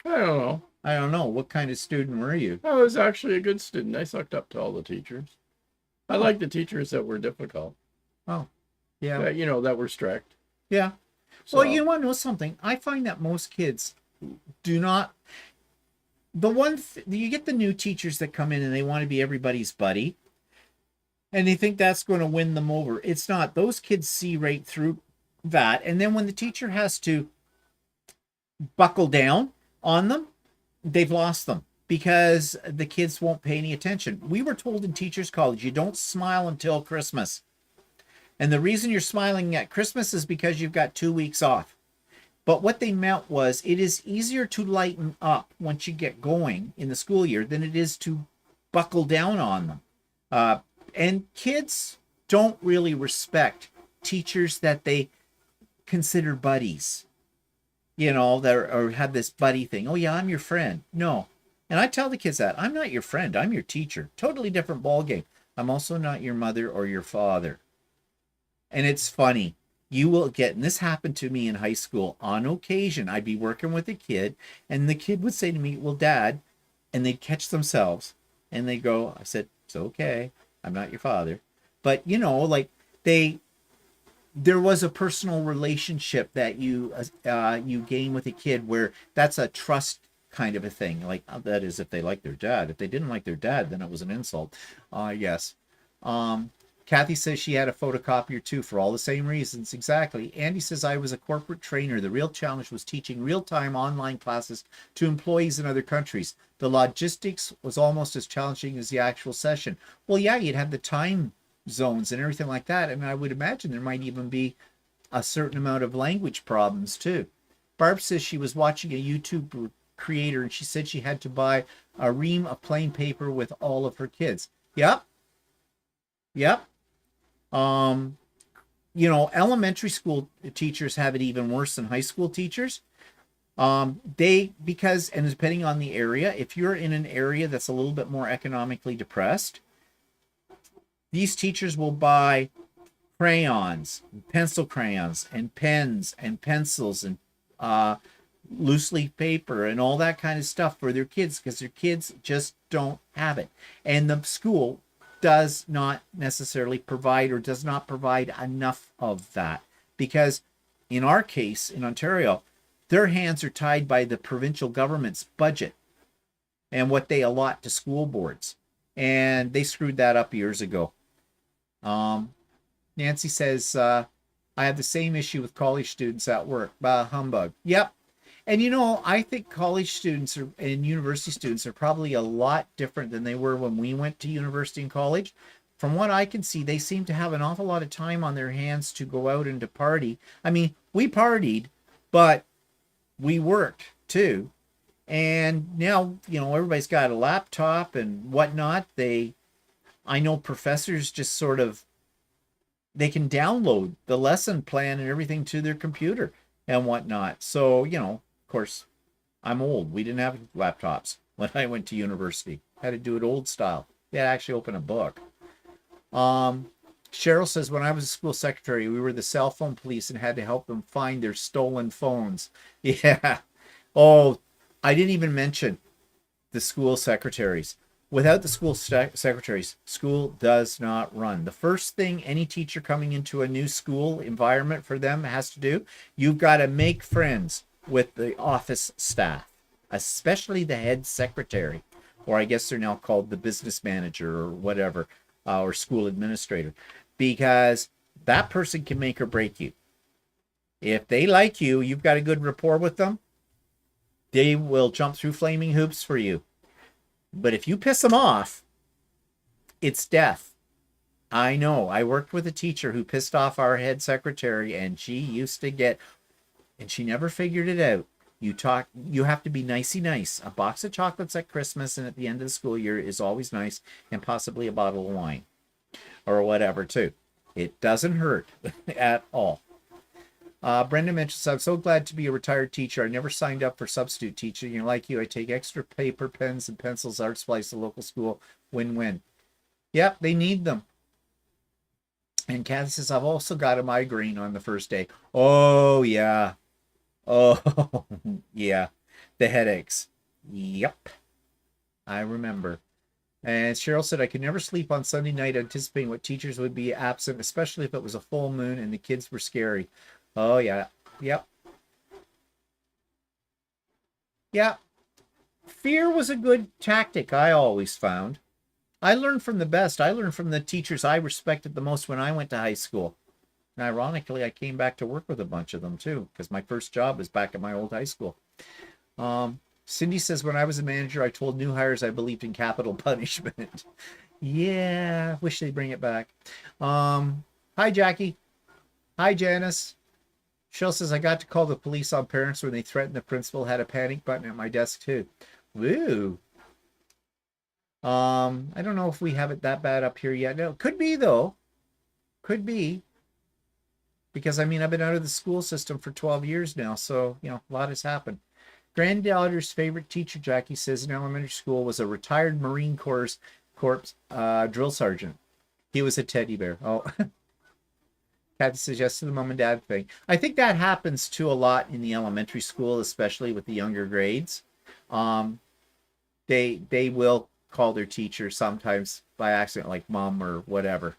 I don't know. What kind of student were you? I was actually a good student. I sucked up to all the teachers. I liked the teachers that were difficult. Oh, yeah. That were strict. Yeah. So, well, you want to know something? I find that most kids do not. you get the new teachers that come in and they want to be everybody's buddy, and they think that's going to win them over. It's not. Those kids see right through that, and then when the teacher has to buckle down on them, they've lost them because the kids won't pay any attention. We were told in teachers college, you don't smile until Christmas. And the reason you're smiling at Christmas is because you've got 2 weeks off. But what they meant was it is easier to lighten up once you get going in the school year than it is to buckle down on them. And kids don't really respect teachers that they consider buddies, that or have this buddy thing. Oh yeah, I'm your friend. No. And I tell the kids that I'm not your friend. I'm your teacher. Totally different ballgame. I'm also not your mother or your father. And it's funny. You will get, and this happened to me in high school on occasion. I'd be working with a kid, and the kid would say to me, well, Dad, and they'd catch themselves, and they go, I said, it's okay. I'm not your father. But, there was a personal relationship that you gain with a kid where that's a trust kind of a thing. Like, that is if they like their dad. If they didn't like their dad, then it was an insult. Yes. Kathy says she had a photocopier too for all the same reasons. Exactly. Andy says, I was a corporate trainer. The real challenge was teaching real-time online classes to employees in other countries. The logistics was almost as challenging as the actual session. Well, yeah, you'd have the time zones and everything like that. And I would imagine there might even be a certain amount of language problems too. Barb says she was watching a YouTube creator and she said she had to buy a ream of plain paper with all of her kids. Yep. Elementary school teachers have it even worse than high school teachers. And depending on the area, if you're in an area that's a little bit more economically depressed, these teachers will buy crayons, pencil crayons, and pens and pencils and loose leaf paper and all that kind of stuff for their kids because their kids just don't have it. And the school does not necessarily provide or does not provide enough of that because in our case in Ontario, their hands are tied by the provincial government's budget and what they allot to school boards. And they screwed that up years ago. Nancy says, I have the same issue with college students at work. Bah, humbug. Yep. And I think college students and university students are probably a lot different than they were when we went to university and college. From what I can see, they seem to have an awful lot of time on their hands to go out and to party. I mean, we partied, but we worked too. And now, everybody's got a laptop and whatnot. I know professors just sort of, they can download the lesson plan and everything to their computer and whatnot. So, of course, I'm old. We didn't have laptops when I went to university. Had to do it old style. You had to actually open a book. Cheryl says, when I was a school secretary, we were the cell phone police and had to help them find their stolen phones. Yeah. Oh, I didn't even mention the school secretaries. Without the school secretaries, school does not run. The first thing any teacher coming into a new school environment for them has to do, you've got to make friends with the office staff, especially the head secretary, or I guess they're now called the business manager or whatever, or school administrator, because that person can make or break you. If they like you, you've got a good rapport with them, they will jump through flaming hoops for you. But if you piss them off, it's death. I know. I worked with a teacher who pissed off our head secretary, and she used to get, and she never figured it out. You have to be nicey nice. A box of chocolates at Christmas and at the end of the school year is always nice, and possibly a bottle of wine or whatever too. It doesn't hurt at all. Brenda mentions, I'm so glad to be a retired teacher. I never signed up for substitute teaching. Like you, I take extra paper, pens, and pencils, art supplies to the local school. Win-win. Yep, they need them. And Kathy says, I've also got a migraine on the first day. Oh, yeah. Oh, yeah. The headaches. Yep. I remember. And Cheryl said, I could never sleep on Sunday night anticipating what teachers would be absent, especially if it was a full moon and the kids were scary. Oh, yeah. Yep. fear was a good tactic, I always found. I learned from the best. I learned from the teachers I respected the most when I went to high school. And ironically, I came back to work with a bunch of them too, because my first job was back at my old high school. Cindy says, when I was a manager, I told new hires I believed in capital punishment. Yeah, wish they'd bring it back. Hi, Jackie. Hi, Janice. Shell says, I got to call the police on parents when they threatened the principal. Had a panic button at my desk too. Woo. I don't know if we have it that bad up here yet. No, could be though. Could be. Because I mean, I've been out of the school system for 12 years now, so you know, a lot has happened. Granddaughter's favorite teacher, Jackie says, in elementary school was a retired Marine Corps drill sergeant. He was a teddy bear. Oh, Kathy says yes to the mom and dad thing. I think that happens too a lot in the elementary school, especially with the younger grades. They will call their teacher sometimes by accident, like mom or whatever.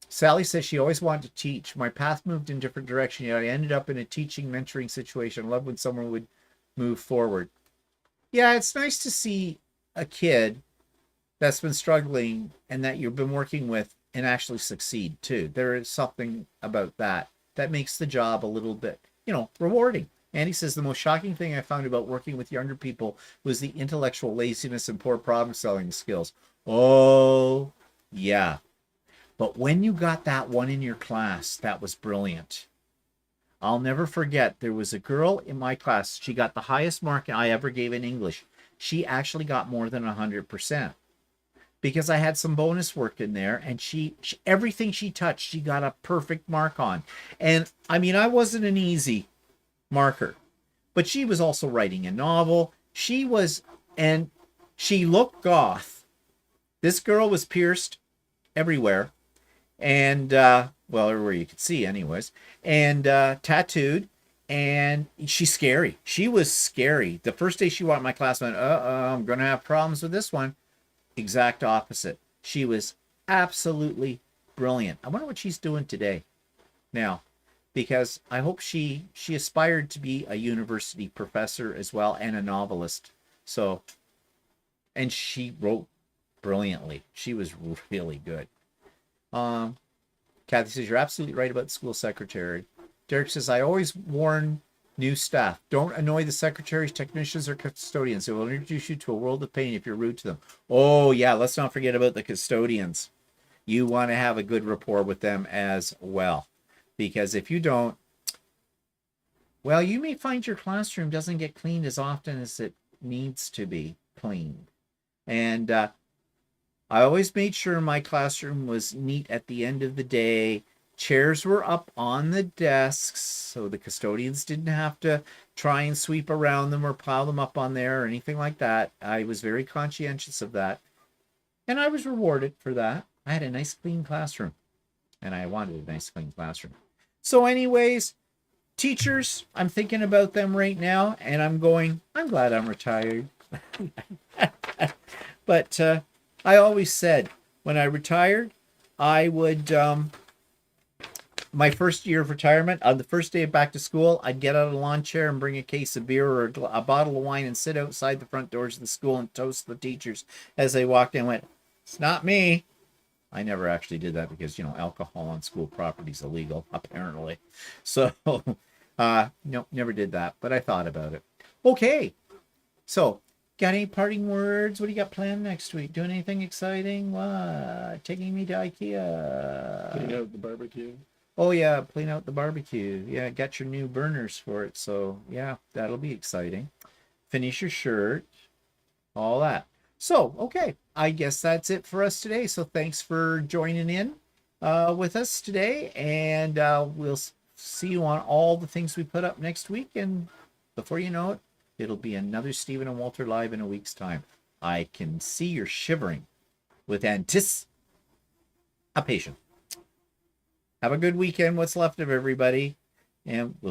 Sally says she always wanted to teach. My path moved in a different direction, yet I ended up in a teaching, mentoring situation. I love when someone would move forward. Yeah, it's nice to see a kid that's been struggling and that you've been working with and actually succeed too. There is something about that that makes the job a little bit, you know, rewarding. Andy says the most shocking thing I found about working with younger people was the intellectual laziness and poor problem solving skills. Oh, yeah. But when you got that one in your class, that was brilliant. I'll never forget, there was a girl in my class. She got the highest mark I ever gave in English. She actually got more than 100%. Because I had some bonus work in there, and she everything she touched, she got a perfect mark on. And I mean, I wasn't an easy marker, but she was also writing a novel. She looked goth. This girl was pierced everywhere. And well, everywhere you could see anyways, and tattooed, and she's scary. She was scary. The first day she walked in my class, I went, I'm gonna have problems with this one. Exact opposite. She was absolutely brilliant. I wonder what she's doing today now, because I hope she aspired to be a university professor as well, and a novelist. So, and she wrote brilliantly. She was really good. Kathy says, you're absolutely right about the school secretary. Derek says, I always warn new staff, don't annoy the secretaries, technicians, or custodians. It will introduce you to a world of pain if you're rude to them. Oh, yeah, let's not forget about the custodians. You want to have a good rapport with them as well. Because if you don't, well, you may find your classroom doesn't get cleaned as often as it needs to be cleaned. And I always made sure my classroom was neat at the end of the day. Chairs were up on the desks, so the custodians didn't have to try and sweep around them or pile them up on there or anything like that. I was very conscientious of that. And I was rewarded for that. I had a nice clean classroom. And I wanted a nice clean classroom. So anyways, teachers, I'm thinking about them right now. And I'm glad I'm retired. But I always said when I retired, I would, my first year of retirement, on the first day of back to school, I'd get out of the lawn chair and bring a case of beer or a bottle of wine and sit outside the front doors of the school and toast the teachers as they walked in and went, it's not me. I never actually did that because, you know, alcohol on school property is illegal, apparently. So, no, never did that, but I thought about it. Okay. So, got any parting words? What do you got planned next week? Doing anything exciting? What? Taking me to IKEA? Clean out the barbecue. Oh, yeah, clean out the barbecue. Yeah, got your new burners for it. So, yeah, that'll be exciting. Finish your shirt. All that. So, okay, I guess that's it for us today. So, thanks for joining in with us today. And we'll see you on all the things we put up next week. And before you know it, it'll be another Stephen and Walter Live in a week's time. I can see you're shivering with anticipation. Have a good weekend, what's left of everybody, and we'll